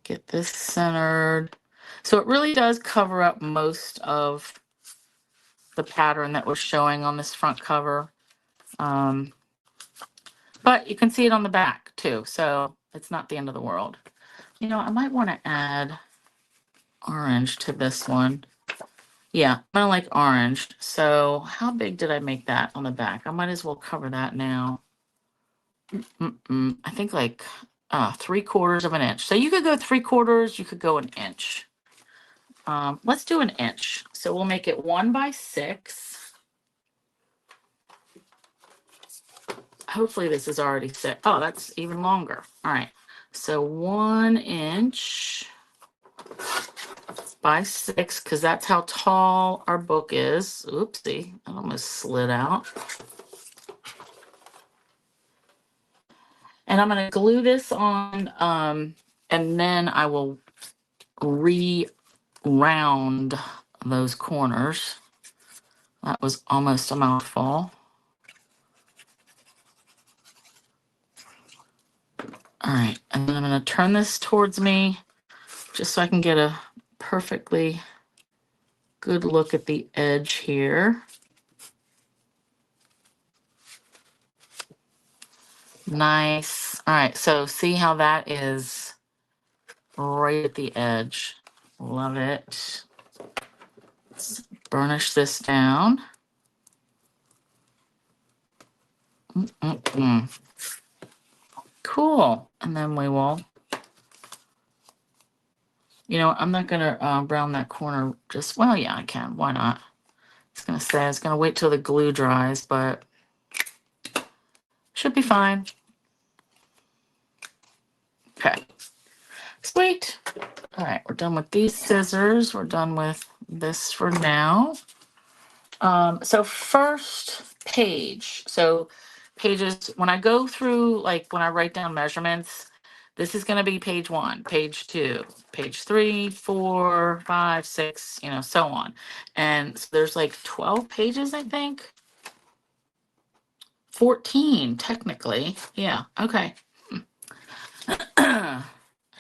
Get this centered. So it really does cover up most of the pattern that was showing on this front cover. But you can see it on the back too, so it's not the end of the world. You know, I might want to add orange to this one. Yeah, I don't like orange. So how big did I make that on the back? I might as well cover that now. I think like 3/4 of an inch. So you could go 3/4, you could go an inch. Let's do an inch. So we'll make it 1 by 6. Hopefully this is already set. Oh, that's even longer. All right. So 1 inch by 6, because that's how tall our book is. Oopsie, that almost slid out. And I'm going to glue this on, and then I will round those corners. That was almost a mouthful. All right, and then I'm going to turn this towards me just so I can get a perfectly good look at the edge here. Nice. All right, so see how that is right at the edge. Love it. Let's burnish this down. Cool. And then we will, you know, I'm not going to brown that corner just, well, yeah, I can. Why not? I was going to say I was going to wait till the glue dries, but should be fine. Okay. Sweet. All right, we're done with these scissors. We're done with this for now. So first page. So pages, when I go through, like when I write down measurements, this is going to be page 1, page 2, page 3, 4, 5, 6, you know, so on. And so there's like 12 pages, I think. 14, technically. Yeah, okay.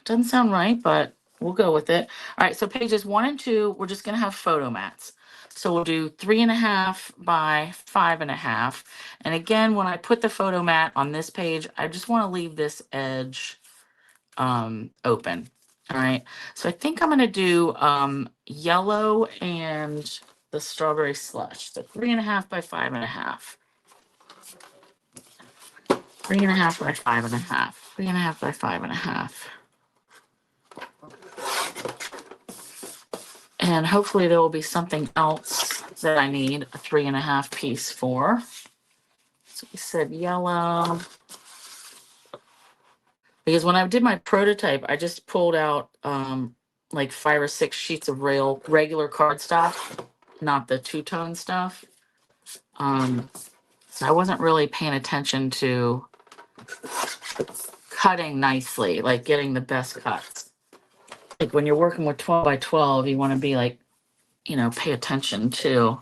Doesn't sound right, but we'll go with it. All right, so pages 1 and 2, we're just gonna have photo mats. So we'll do 3.5 by 5.5. And again, when I put the photo mat on this page, I just want to leave this edge open. All right, so I think I'm gonna do yellow and the strawberry slush. So 3.5 by 5.5. 3.5 by 5.5. 3.5 by 5.5. And hopefully there will be something else that I need a 3.5 piece for. So we said yellow. Because when I did my prototype, I just pulled out like 5 or 6 sheets of regular cardstock, not the two-tone stuff. So I wasn't really paying attention to cutting nicely, like getting the best cuts. Like when you're working with 12 by 12, you want to be like, pay attention to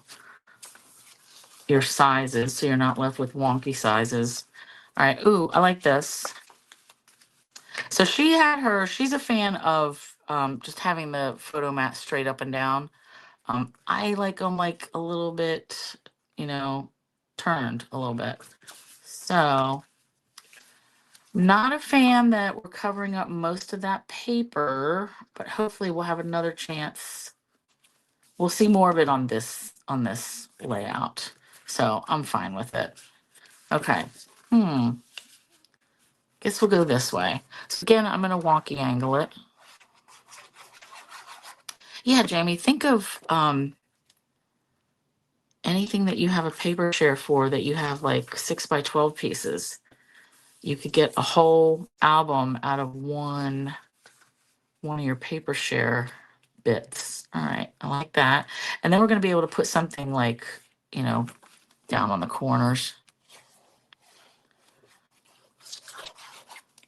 your sizes so you're not left with wonky sizes. All right. Ooh, I like this. So she's a fan of just having the photo mat straight up and down. I like them like a little bit, turned a little bit. So not a fan that we're covering up most of that paper, but hopefully we'll have another chance. We'll see more of it on this layout. So I'm fine with it. Okay. Guess we'll go this way. So again, I'm going to wonky angle it. Yeah, Jamie, think of anything that you have a paper share for that you have like 6 by 12 pieces. You could get a whole album out of one of your paper share bits. All right, I like that. And then we're going to be able to put something like, down on the corners.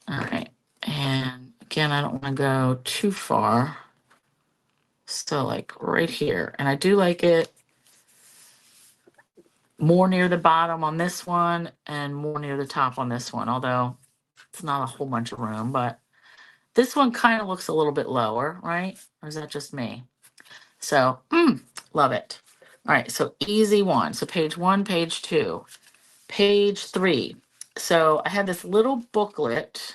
All right. And again, I don't want to go too far. So like right here. And I do like it more near the bottom on this one and more near the top on this one, although it's not a whole bunch of room, but this one kind of looks a little bit lower, right? Or is that just me? So, love it. All right, so easy one. So page 1, page 2, page 3. So I had this little booklet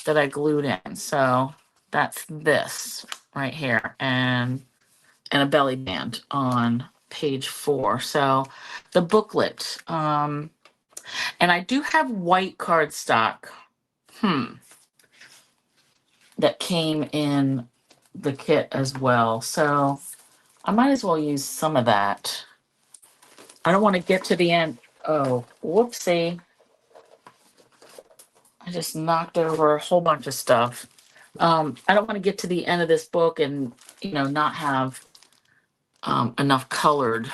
that I glued in. So that's this right here, and a belly band on page 4. So the booklet, and I do have white cardstock, that came in the kit as well. So I might as well use some of that. I don't want to get to the end. Oh, whoopsie. I just knocked over a whole bunch of stuff. I don't want to get to the end of this book and, not have enough colored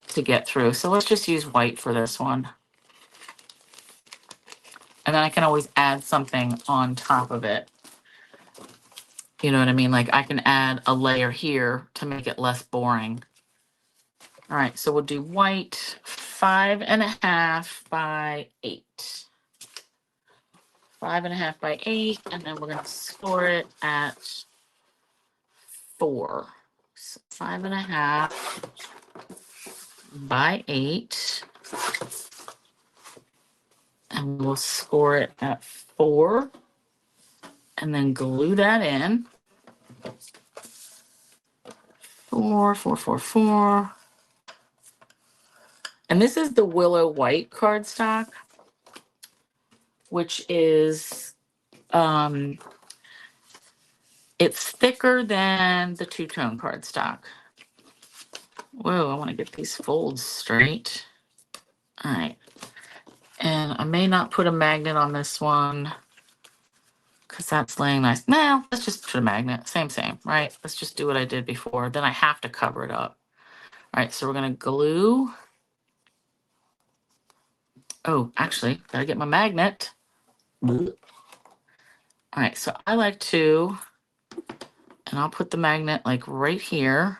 to get through. So let's just use white for this one. And then I can always add something on top of it. You know what I mean? Like I can add a layer here to make it less boring. All right, so we'll do white 5.5 by 8. 5.5 by 8, and then we're going to score it at 4. So 5.5 by 8. And we'll score it at 4. And then glue that in. 4, 4, 4, 4. And this is the Willow White cardstock, which is, it's thicker than the two-tone cardstock. Whoa, I want to get these folds straight. All right. And I may not put a magnet on this one because that's laying nice. No, let's just put a magnet. Same, right? Let's just do what I did before. Then I have to cover it up. All right, so we're going to glue. Oh, actually, gotta get my magnet. All right, so I like to, and I'll put the magnet like right here.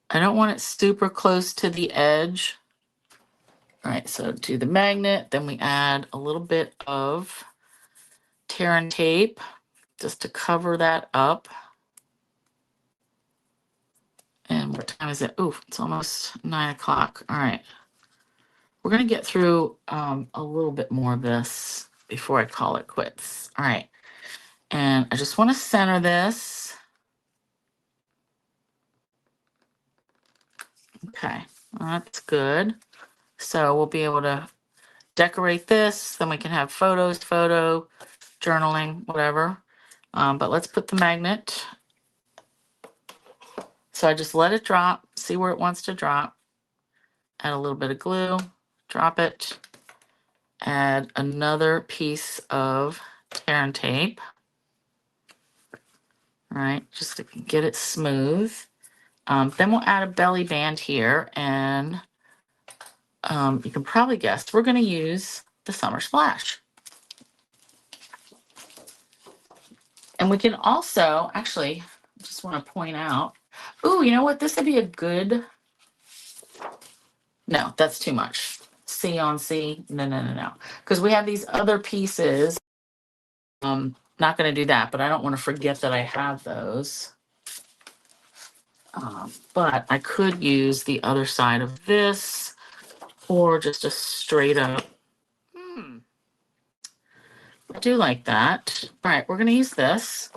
I don't want it super close to the edge All right, so do the magnet, then we add a little bit of tear and tape just to cover that up. And what time is it? Ooh, it's almost 9 o'clock. All right. We're going to get through a little bit more of this before I call it quits. All right. And I just want to center this. Okay, that's good. So we'll be able to decorate this. Then we can have photos, journaling, whatever. But let's put the magnet. So I just let it drop, see where it wants to drop. Add a little bit of glue, drop it. Add another piece of tear and tape. All right, just to get it smooth. Then we'll add a belly band here, and you can probably guess we're going to use the Summer Splash. And we can also, actually, just want to point out, ooh, you know what? This would be a good, no, that's too much. C on C, no. Because we have these other pieces. Not going to do that, but I don't want to forget that I have those. But I could use the other side of this, or just a straight up. I do like that. All right, we're going to use this.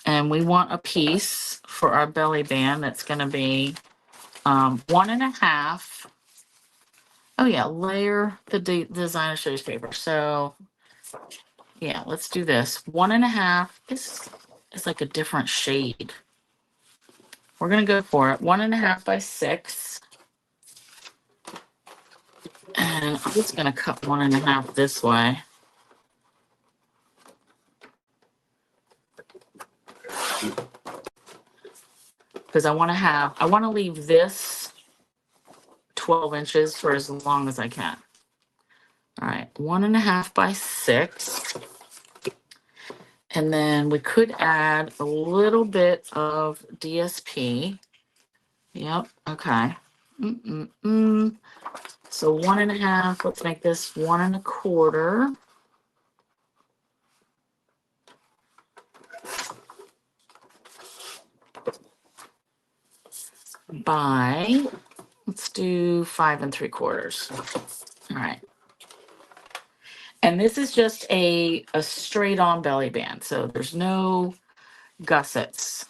And we want a piece for our belly band that's going to be 1.5. Oh yeah, layer the designer series paper. So yeah, let's do this. 1.5. This is like a different shade. We're going to go for it. 1.5 by 6. And I'm just going to cut 1.5 this way. Because I want to leave this 12 inches for as long as I can. All right, 1.5 by 6. And then we could add a little bit of DSP. Yep, okay. So 1.5, let's make this 1.25. By, let's do 5.75. All right. And this is just a straight on belly band. So there's no gussets.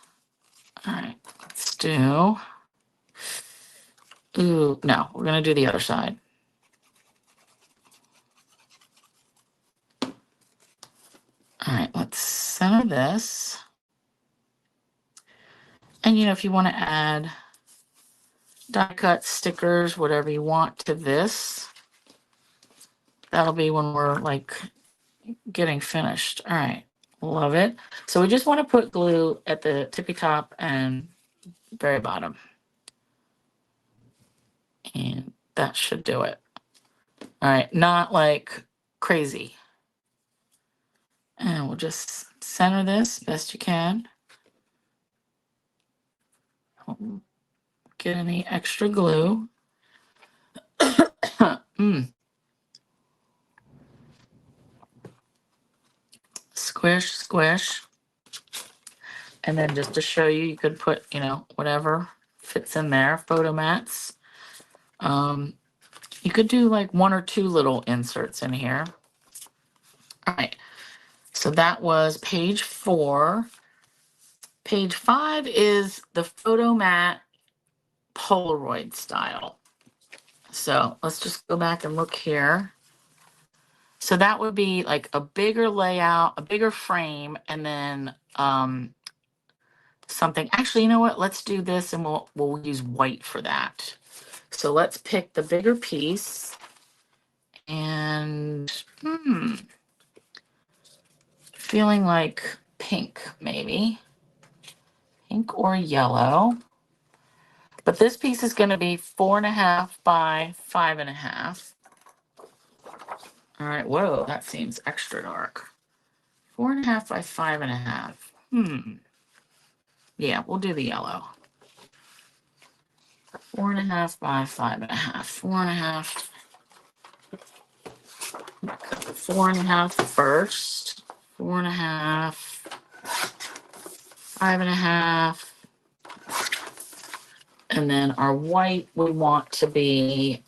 All right, let's do, ooh, no, we're going to do the other side. All right, let's center this. And, you know, if you want to add die cut stickers, whatever you want to this, that'll be when we're like getting finished. All right, love it. So we just want to put glue at the tippy top and very bottom. And that should do it. All right, not like crazy. And we'll just center this best you can. Get any extra glue. Squish, squish. And then just to show you, you could put, you know, whatever fits in there, photo mats. You could do like 1 or 2 little inserts in here. All right, so that was page 4. Page 5 is the photo mat Polaroid style. So let's just go back and look here. So that would be like a bigger layout, a bigger frame, and then something. Actually, you know what? Let's do this, and we'll use white for that. So let's pick the bigger piece, and feeling like pink, maybe pink or yellow. But this piece is going to be 4.5 by 5.5. All right. Whoa, that seems extra dark. 4.5 by 5.5. Yeah, we'll do the yellow. 4.5 by 5.5. 4.5. Cut the 4.5 first. 4.5. 5.5. And then our white we want to be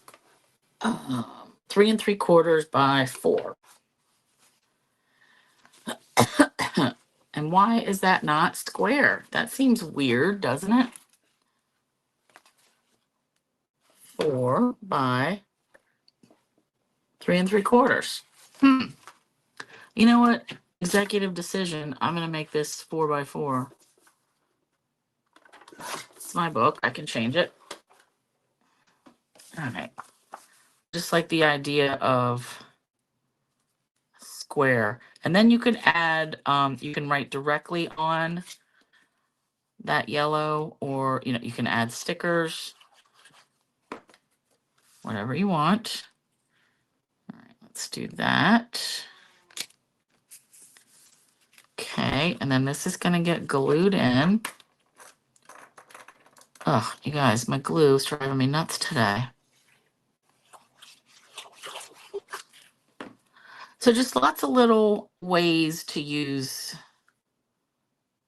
3 3/4 by 4. And why is that not square? That seems weird, doesn't it? 4 by 3 3/4. You know what? Executive decision. I'm going to make this 4 by 4. It's my book. I can change it. All right. Just like the idea of square. And then you could add, you can write directly on that yellow, or, you can add stickers, whatever you want. All right, let's do that. Okay, and then this is going to get glued in. Ugh, you guys, my glue is driving me nuts today. So just lots of little ways to use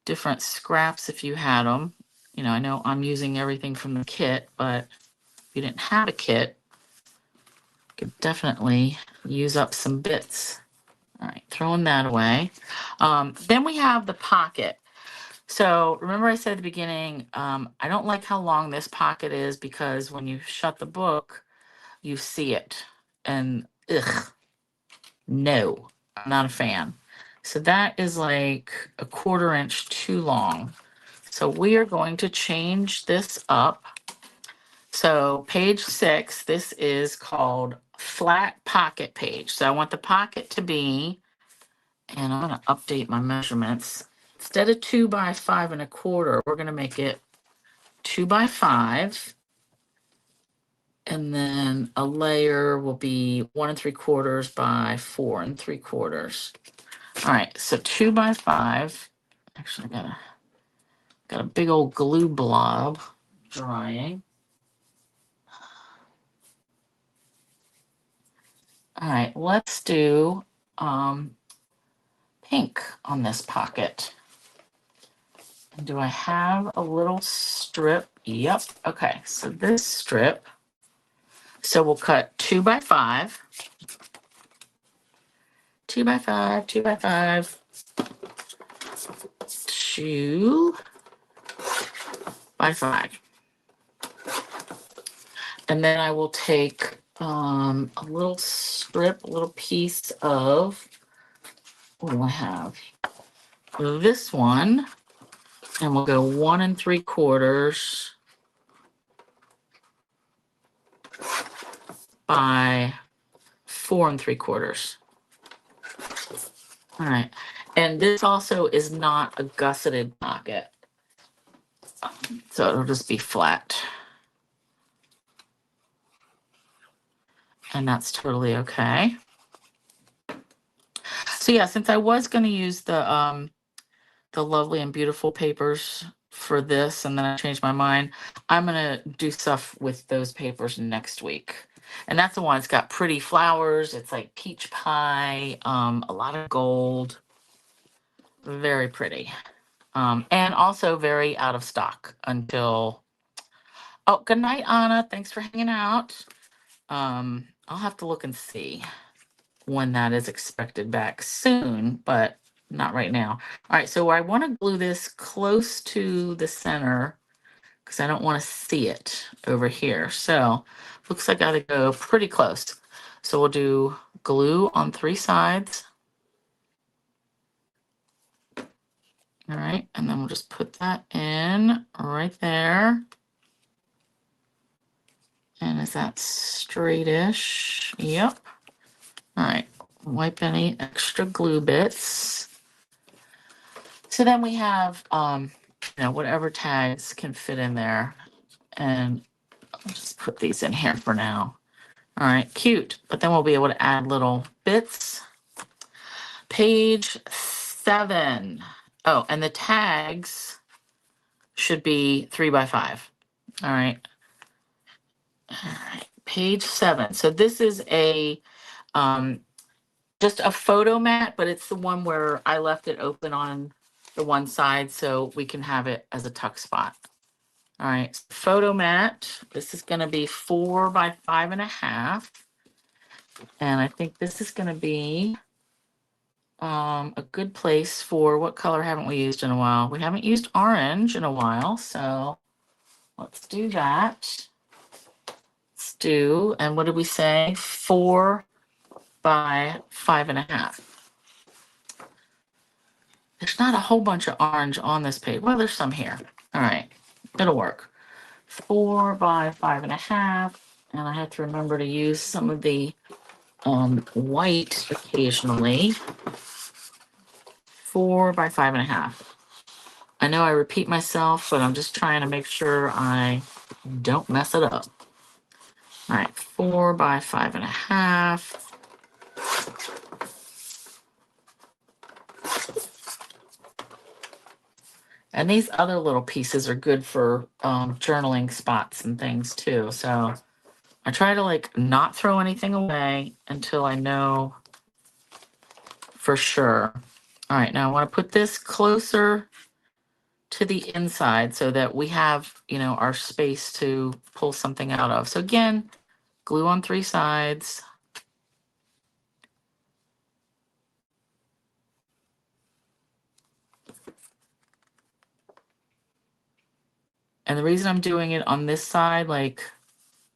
different scraps if you had them. I know I'm using everything from the kit, but if you didn't have a kit, you could definitely use up some bits. All right, throwing that away. Then we have the pocket. So remember I said at the beginning, I don't like how long this pocket is, because when you shut the book, you see it. And ugh, no, I'm not a fan. So that is like 1/4 inch too long. So we are going to change this up. So page 6, this is called flat pocket page. So I want the pocket to be, and I'm going to update my measurements. Instead of 2 by 5 1/4, we're going to make it 2 by 5. And then a layer will be 1 3/4 by 4 3/4. All right, so 2 by 5. Actually, I got a big old glue blob drying. All right, let's do pink on this pocket. Do I have a little strip? Yep. Okay, so this strip. So we'll cut 2 by 5. 2 by 5, 2 by 5. 2 by 5. And then I will take a little strip, a little piece of, what do I have? This one, and we'll go 1 3/4 by 4 3/4. All right, and this also is not a gusseted pocket, so it'll just be flat. And that's totally okay. So yeah, since I was going to use the lovely and beautiful papers for this, and then I changed my mind, I'm going to do stuff with those papers next week. And that's the one. It's got pretty flowers. It's like peach pie, a lot of gold. Very pretty. And also very out of stock until, oh, good night, Anna. Thanks for hanging out. I'll have to look and see when that is expected back soon, but not right now. All right, so I want to glue this close to the center because I don't want to see it over here. So looks like I got to go pretty close. So we'll do glue on 3 sides. All right, and then we'll just put that in right there. And is that straightish? Yep. All right, wipe any extra glue bits. So then we have, whatever tags can fit in there. And I'll just put these in here for now. All right, cute. But then we'll be able to add little bits. Page 7. Oh, and the tags should be 3 by 5. All right. All right, page 7. So this is a just a photo mat, but it's the one where I left it open on the one side so we can have it as a tuck spot. All right, photo mat. This is going to be 4 by 5.5. And I think this is going to be a good place for, what color haven't we used in a while? We haven't used orange in a while, so let's do that. Let's do, and what did we say? 4 by 5.5. There's not a whole bunch of orange on this page. Well, there's some here. All right, it'll work. 4 by 5.5, and I have to remember to use some of the white occasionally. 4 by 5.5. I know I repeat myself, but I'm just trying to make sure I don't mess it up. All right, 4 by 5.5. And these other little pieces are good for journaling spots and things too. So I try to like not throw anything away until I know for sure. All right, now I want to put this closer to the inside so that we have, our space to pull something out of. So again, glue on 3 sides. And the reason I'm doing it on this side, like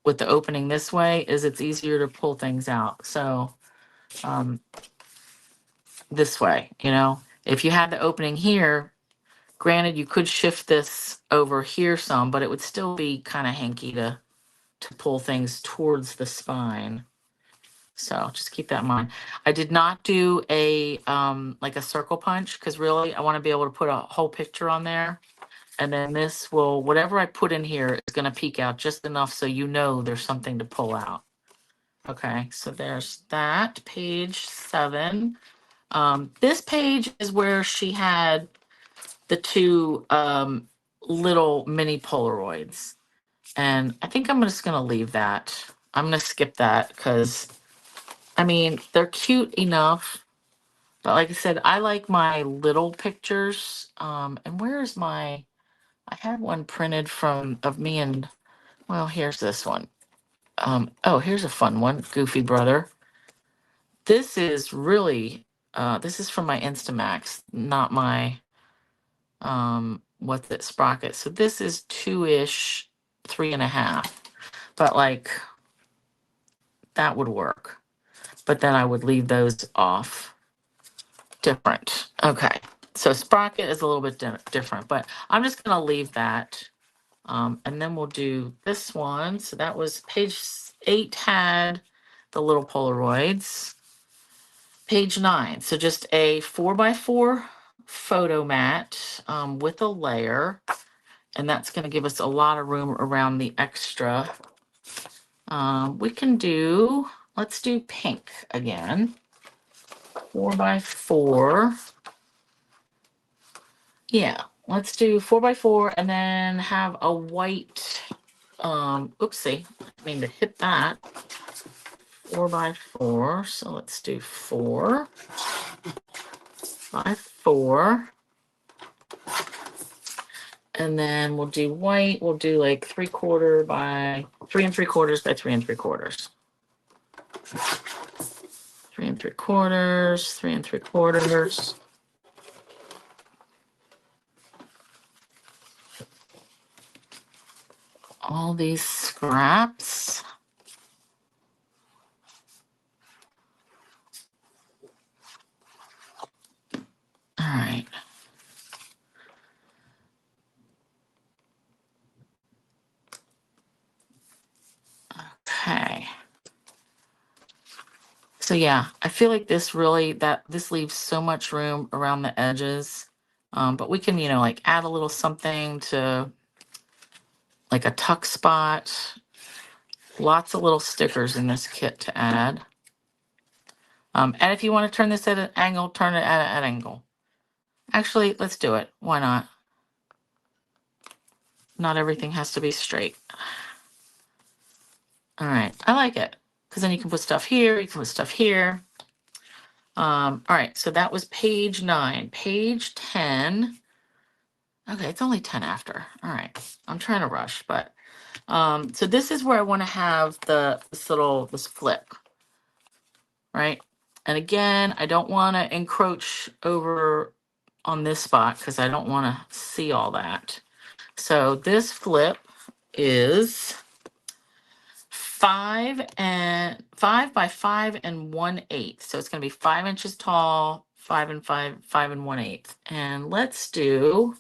with the opening this way, is it's easier to pull things out. So this way, if you had the opening here, granted, you could shift this over here some, but it would still be kind of hanky to pull things towards the spine. So just keep that in mind. I did not do a like a circle punch because really I want to be able to put a whole picture on there. And then this will, whatever I put in here is going to peek out just enough so there's something to pull out. Okay, so there's that, page 7. This page is where she had the 2 little mini Polaroids. And I think I'm just going to leave that. I'm going to skip that because, they're cute enough. But like I said, I like my little pictures. And where is my... I had one printed of me and, well, here's this one. Oh, here's a fun one, Goofy Brother. This is really, this is from my Instamax, not my, what's it, Sprocket. So this is 2-ish, 3.5. But like, that would work. But then I would leave those off. Different. Okay. So Sprocket is a little bit different, but I'm just going to leave that. And then we'll do this one. So that was page 8 had the little Polaroids. Page 9. So just a 4x4 photo mat with a layer. And that's going to give us a lot of room around the extra. We can do, let's do pink again. 4x4. Yeah, let's do 4x4 and then have a white, oopsie, I didn't mean to hit that. 4x4, so let's do 4 by 4. And then we'll do white, we'll do like 3/4 by 3 3/4 by 3 3/4. 3 3/4, 3 3/4. All these scraps. All right. Okay. So yeah, I feel like this leaves so much room around the edges. But we can, like add a little something to like a tuck spot. Lots of little stickers in this kit to add. And if you want to turn this at an angle, turn it at an angle. Actually, let's do it. Why not? Not everything has to be straight. All right, I like it because then you can put stuff here, you can put stuff here. All right, so that was page 9. Page 10. Okay, it's only 10 after. All right, I'm trying to rush, but so this is where I want to have this flip, right? And again, I don't want to encroach over on this spot because I don't want to see all that. So this flip is 5 by 5 1/8. So it's going to be 5 inches tall, 5 1/8. And let's do,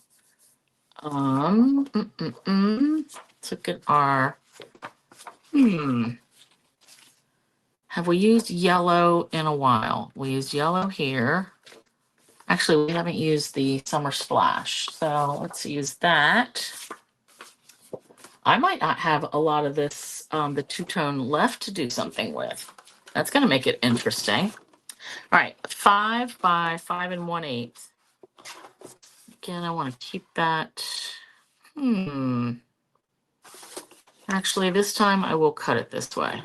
let's look at our, have we used yellow in a while? We used yellow here. Actually, we haven't used the summer splash. So let's use that. I might not have a lot of this, the two-tone left to do something with. That's going to make it interesting. All right, 5 by 5 1/8. Again, I want to keep that. Actually, this time I will cut it this way.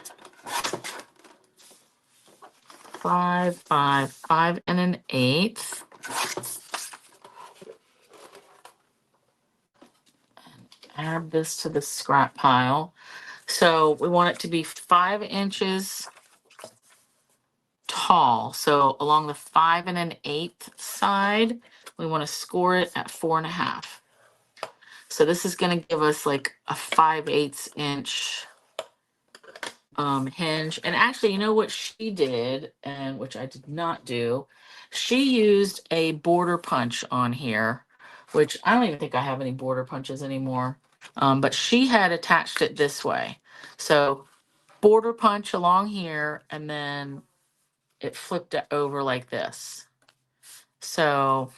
5 by 5 1/8. Add this to the scrap pile. So we want it to be 5 inches tall. So along the 5 1/8 side, we want to score it at 4.5. So this is going to give us like a 5/8 inch hinge. And actually, you know what she did, and which I did not do? She used a border punch on here, which I don't even think I have any border punches anymore. But she had attached it this way. So border punch along here, and then it flipped it over like this. So,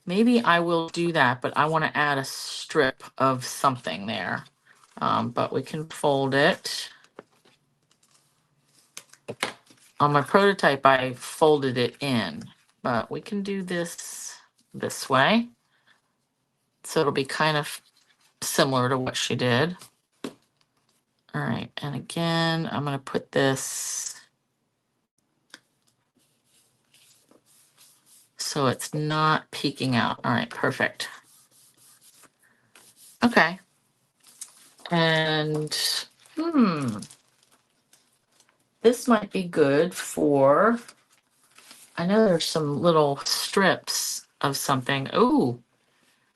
maybe I will do that, but I want to add a strip of something there. But we can fold it. On my prototype, I folded it in, but we can do this way. So it'll be kind of similar to what she did. All right, and again, I'm going to put this so it's not peeking out. All right, perfect. Okay. And, this might be good for, I know there's some little strips of something. Oh,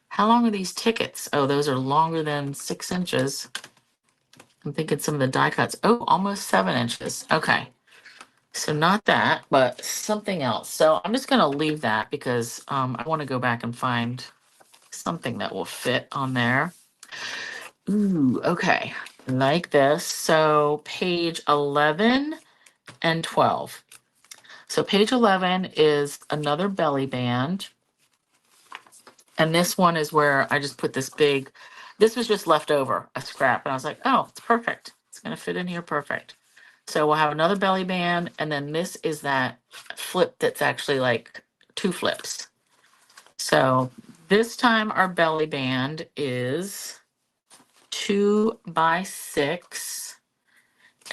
how long are these tickets? Oh, those are longer than 6 inches. I'm thinking some of the die cuts. Oh, almost 7 inches. Okay. So not that, but something else. So I'm just going to leave that because I want to go back and find something that will fit on there. Ooh, okay. Like this. So page 11 and 12. So page 11 is another belly band. And this one is where I just put this big, this was just left over, a scrap. And I was like, oh, it's perfect. It's going to fit in here perfect. So we'll have another belly band. And then this is that flip that's actually like 2 flips. So this time our belly band is 2 by 6.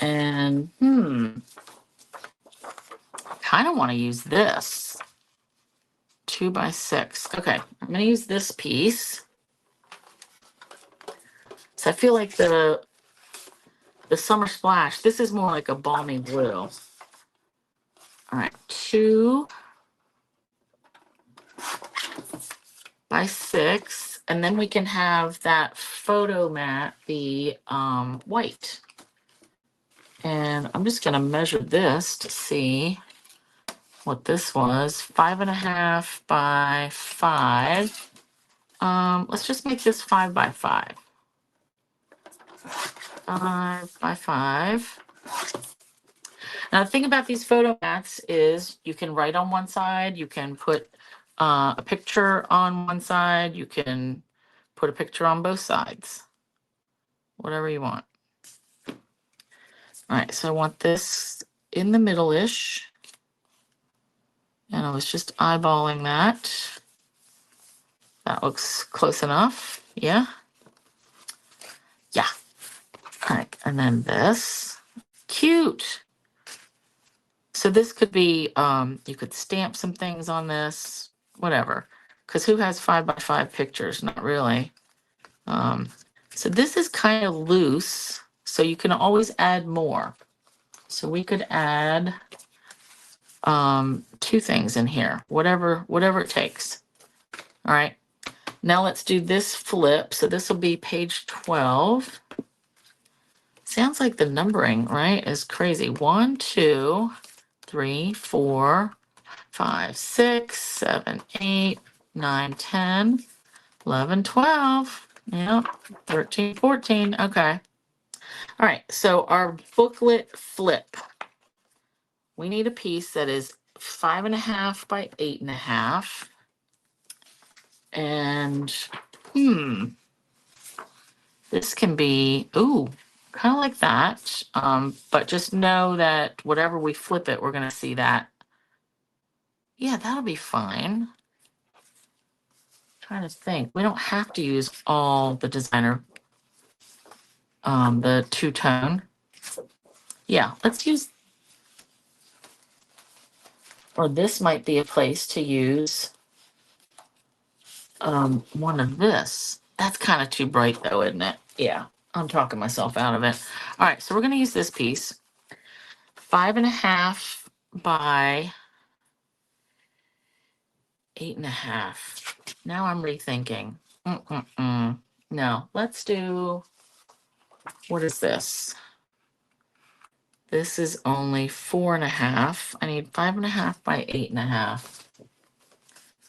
And I kind of want to use this. 2 by 6. Okay, I'm going to use this piece. So I feel like the summer splash, this is more like a balmy blue. All right, 2 by 6. And then we can have that photo mat be white. And I'm just going to measure this to see what this was. 5.5 by 5. Let's just make this 5 by 5. 5 by 5. Now, the thing about these photo mats is you can write on one side, you can put a picture on one side, you can put a picture on both sides, whatever you want. All right, so I want this in the middle-ish, and I was just eyeballing that. That looks close enough. Yeah. Yeah. All right, and then this. Cute. So this could be, you could stamp some things on this, whatever. Because who has 5x5 pictures? Not really. Um, so this is kind of loose, so you can always add more. So we could add two things in here, whatever it takes. All right. Now let's do this flip. So this will be page 12. Sounds like the numbering, right, is crazy. 1, 2, 3, 4, 5, 6, 7, 8, 9, 10, 11, 12. Yep. 13, 14. Okay. All right. So our booklet flip. We need a piece that is 5.5 by 8.5. And this can be, ooh, kind of like that. But just know that whatever we flip it, we're going to see that. Yeah, that'll be fine. Trying to think. We don't have to use all the designer, the two-tone. Yeah, let's use, or this might be a place to use one of this. That's kind of too bright though, isn't it? Yeah, I'm talking myself out of it. All right, so we're going to use this piece. 5.5 by 8.5. Now I'm rethinking. No, let's do, what is this? This is only 4.5. I need 5.5 by 8.5.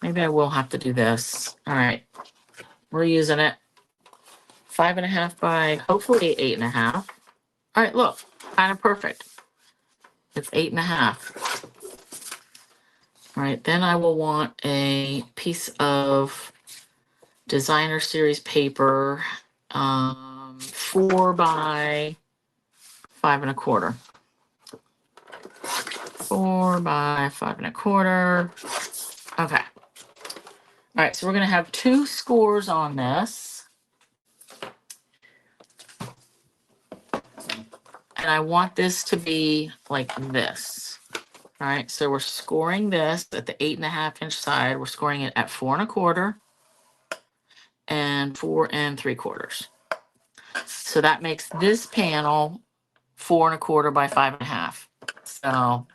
Maybe I will have to do this. All right, we're using it. 5.5 by hopefully 8.5. All right, look, kind of perfect. It's 8.5. All right, then I will want a piece of designer series paper, 4 by 5.25. 4 by 5.25. Okay. All right, so we're going to have 2 scores on this. And I want this to be like this. All right, so we're scoring this at the 8.5-inch side. We're scoring it at 4.25 and 4.75. So that makes this panel 4.25 by 5.5. So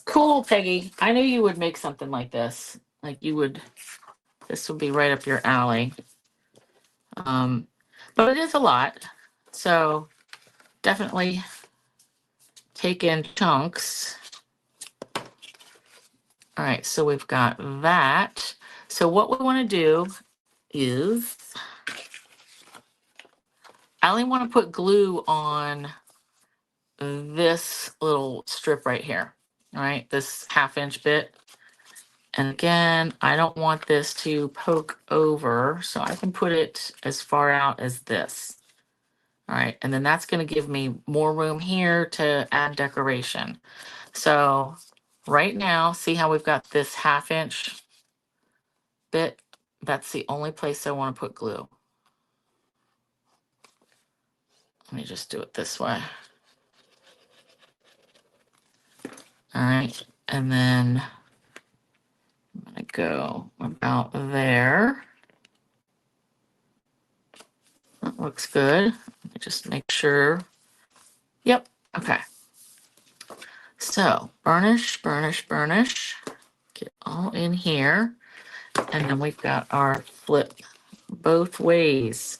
cool, Peggy. I knew you would make something like this. Like you would, this would be right up your alley. But it is a lot. So definitely take in chunks. All right, so we've got that. So what we want to do is, I only want to put glue on this little strip right here. All right, this 1/2-inch bit. And again, I don't want this to poke over, so I can put it as far out as this. All right, and then that's going to give me more room here to add decoration. So right now, see how we've got this 1/2-inch bit? That's the only place I want to put glue. Let me just do it this way. All right, and then I'm going to go about there. That looks good. Let me just make sure. Yep, okay. So burnish, burnish, burnish. Get all in here. And then we've got our flip both ways.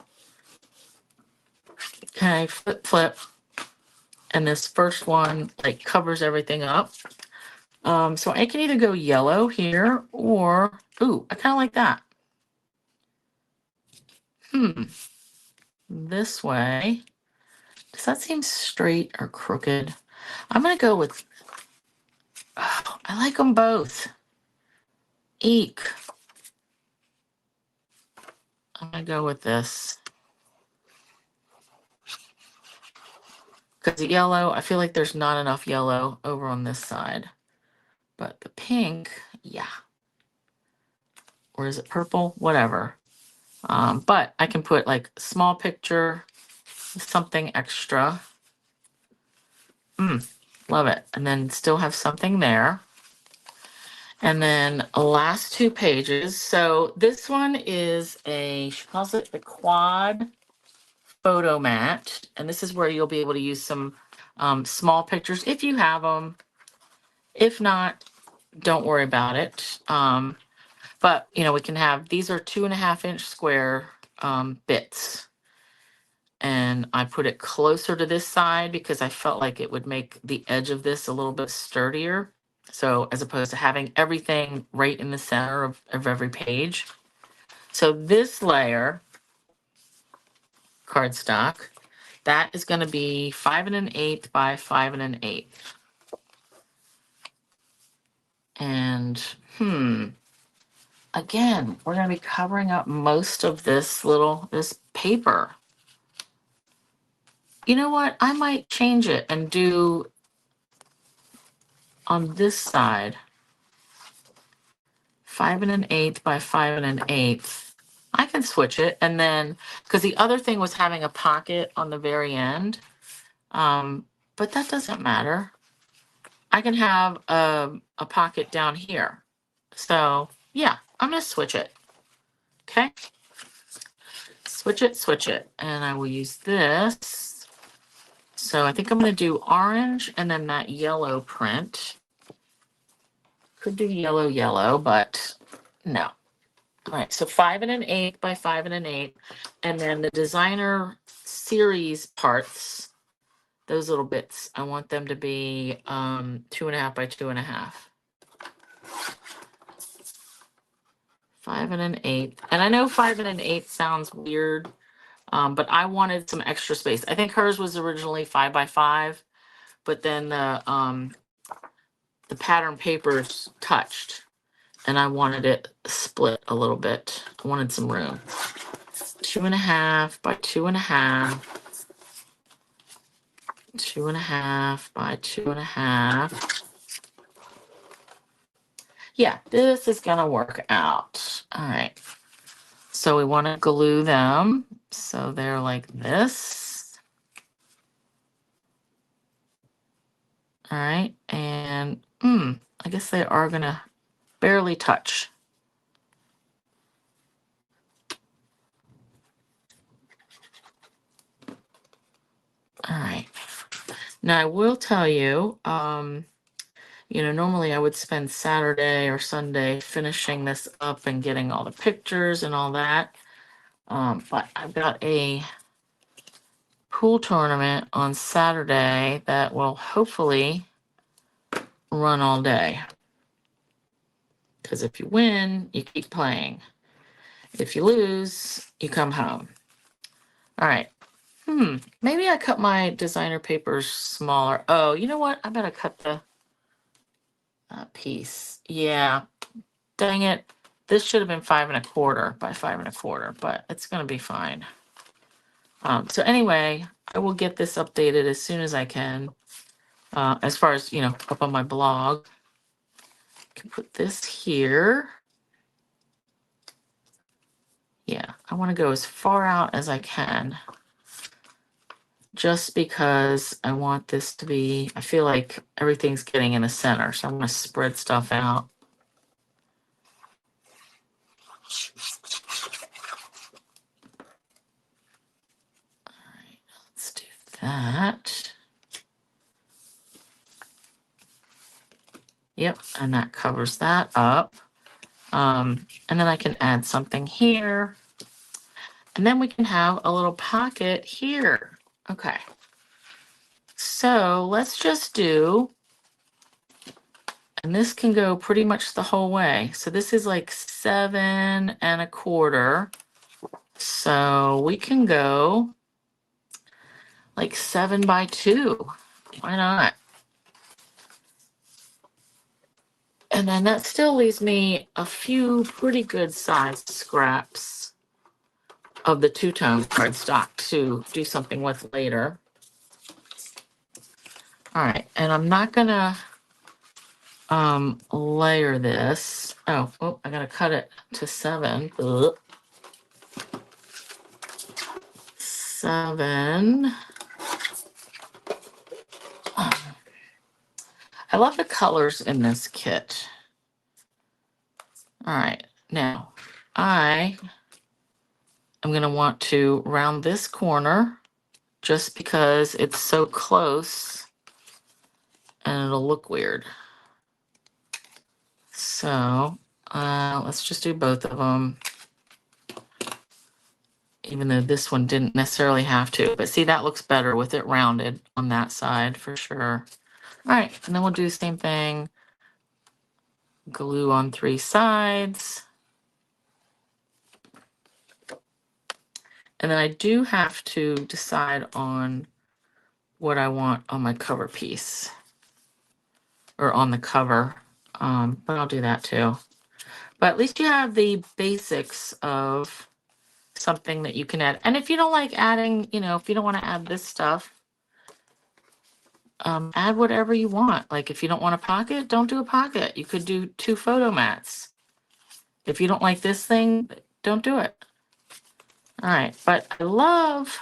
Okay, flip, flip. And this first one like covers everything up. So I can either go yellow here or, ooh, I kind of like that. This way. Does that seem straight or crooked? I'm going to go with, oh, I like them both. Eek. I'm going to go with this. Because the yellow, I feel like there's not enough yellow over on this side. But the pink, yeah. Or is it purple? Whatever. But I can put like small picture something extra. Love it. And then still have something there. And then last 2 pages. So this one is she calls it the quad photo mat. And this is where you'll be able to use some small pictures if you have them. If not, don't worry about it. But we can have, these are 2.5-inch square bits. And I put it closer to this side because I felt like it would make the edge of this a little bit sturdier. So as opposed to having everything right in the center of every page. So this layer, cardstock, that is going to be 5 1/8 by 5 1/8. And again, we're going to be covering up most of this paper. You know what? I might change it and do on this side 5 1/8 by 5 1/8. I can switch it, and then because the other thing was having a pocket on the very end, but that doesn't matter. I can have a pocket down here. So yeah, I'm gonna switch it. Okay, switch it, and I will use this. So I think I'm gonna do orange and then that yellow print. Could do yellow, but no. All right, so 5 1/8 by 5 1/8, and then the designer series parts, those little bits, I want them to be 2.5 by 2.5. 5 1/8, and I know 5 1/8 sounds weird, but I wanted some extra space. I think hers was originally 5 by 5, but then the pattern papers touched. And I wanted it split a little bit. I wanted some room. 2.5 by 2.5. 2.5 by 2.5. Yeah, this is gonna work out. All right. So we want to glue them so they're like this. All right, and I guess they are gonna barely touch. All right. Now I will tell you, normally I would spend Saturday or Sunday finishing this up and getting all the pictures and all that. But I've got a pool tournament on Saturday that will hopefully run all day. Because if you win, you keep playing. If you lose, you come home. All right. Maybe I cut my designer papers smaller. Oh, you know what? I better cut the piece. Yeah. Dang it. This should have been 5 1/4 by 5 1/4, but it's going to be fine. So anyway, I will get this updated as soon as I can. As far as, up on my blog. I can put this here. Yeah, I want to go as far out as I can. Just because I want this to be, I feel like everything's getting in the center. So I'm going to spread stuff out. All right, let's do that. Yep, and that covers that up. And then I can add something here. And then we can have a little pocket here. Okay. So let's just do, and this can go pretty much the whole way. So this is like 7 1/4. So we can go like 7 by 2. Why not? And then that still leaves me a few pretty good sized scraps of the two-tone cardstock to do something with later. All right, and I'm not gonna layer this. Oh, I gotta cut it to 7. Ugh. 7. I love the colors in this kit. All right, now I am going to want to round this corner just because it's so close and it'll look weird. So let's just do both of them, even though this one didn't necessarily have to. But see, that looks better with it rounded on that side for sure. All right, and then we'll do the same thing. Glue on 3 sides. And then I do have to decide on what I want on my cover piece or on the cover. But I'll do that too. But at least you have the basics of something that you can add. And if you don't like adding, if you don't want to add this stuff, add whatever you want. Like if you don't want a pocket, don't do a pocket. You could do 2 photo mats. If you don't like this thing, don't do it. All right, but I love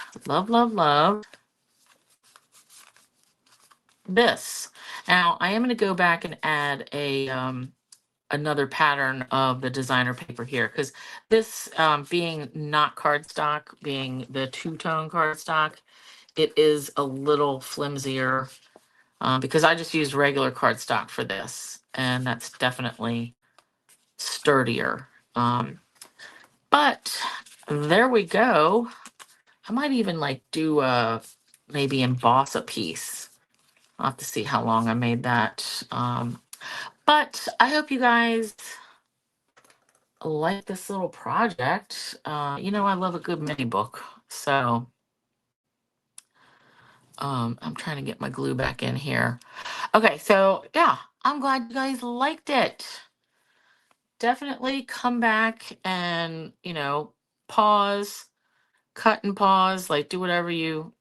this. Now I am going to go back and add a another pattern of the designer paper here, because this being not cardstock, being the 2-tone cardstock, it is a little flimsier because I just used regular cardstock for this, and that's definitely sturdier. But there we go. I might even like do maybe emboss a piece. I'll have to see how long I made that. But I hope you guys like this little project. I love a good mini book. So I'm trying to get my glue back in here. Okay, so yeah, I'm glad you guys liked it. Definitely come back and, pause, cut and pause, like do whatever you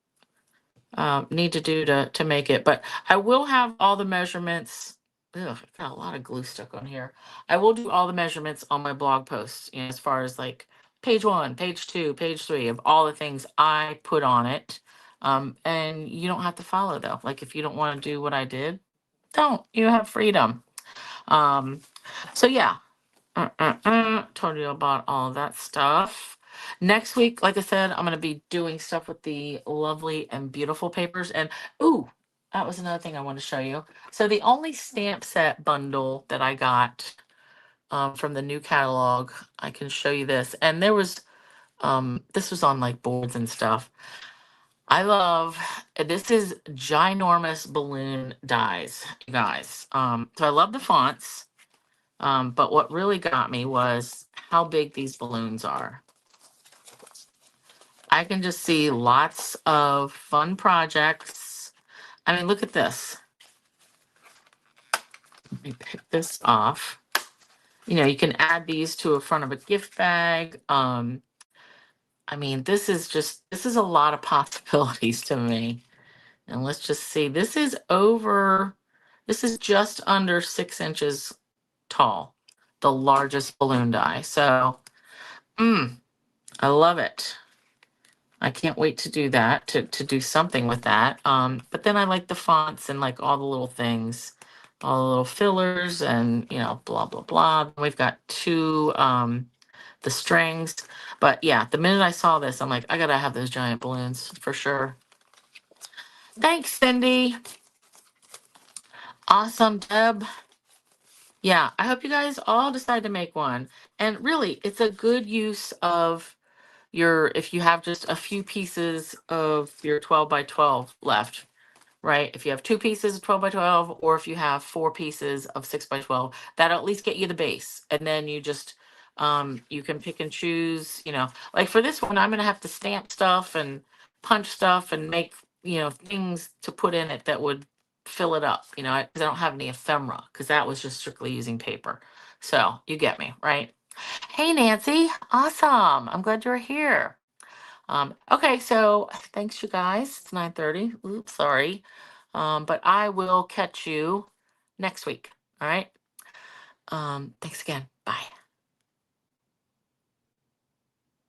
need to do to make it. But I will have all the measurements. Ugh, I've got a lot of glue stuck on here. I will do all the measurements on my blog post, as far as like page 1, page 2, page 3 of all the things I put on it. And you don't have to follow though. Like if you don't want to do what I did, don't. You have freedom. So yeah, told you about all that stuff. Next week, like I said, I'm going to be doing stuff with the lovely and beautiful papers. And ooh, that was another thing I want to show you. So the only stamp set bundle that I got from the new catalog, I can show you this. And there was, this was on like boards and stuff. I love, this is ginormous balloon dies, you guys. So I love the fonts. But what really got me was how big these balloons are. I can just see lots of fun projects. I mean, look at this. Let me pick this off. You can add these to a front of a gift bag. I mean, this is a lot of possibilities to me. And let's just see. This is just under 6 inches tall, the largest balloon die. So, I love it. I can't wait to do that, to do something with that. But then I like the fonts and like all the little things, all the little fillers and, blah, blah, blah. We've got 2, the strings. But yeah, the minute I saw this, I'm like, I gotta have those giant balloons for sure. Thanks, Cindy. Awesome, Deb. Yeah, I hope you guys all decide to make one. And really, it's a good use of if you have just a few pieces of your 12 by 12 left, right? If you have 2 pieces of 12 by 12, or if you have 4 pieces of 6 by 12, that'll at least get you the base. And then you just, you can pick and choose, like for this one, I'm going to have to stamp stuff and punch stuff and make, things to put in it that would fill it up, because I don't have any ephemera, because that was just strictly using paper. So you get me, right? Hey, Nancy. Awesome. I'm glad you're here. Okay, so thanks, you guys. It's 9:30. Oops, sorry. But I will catch you next week. All right. Thanks again. Bye.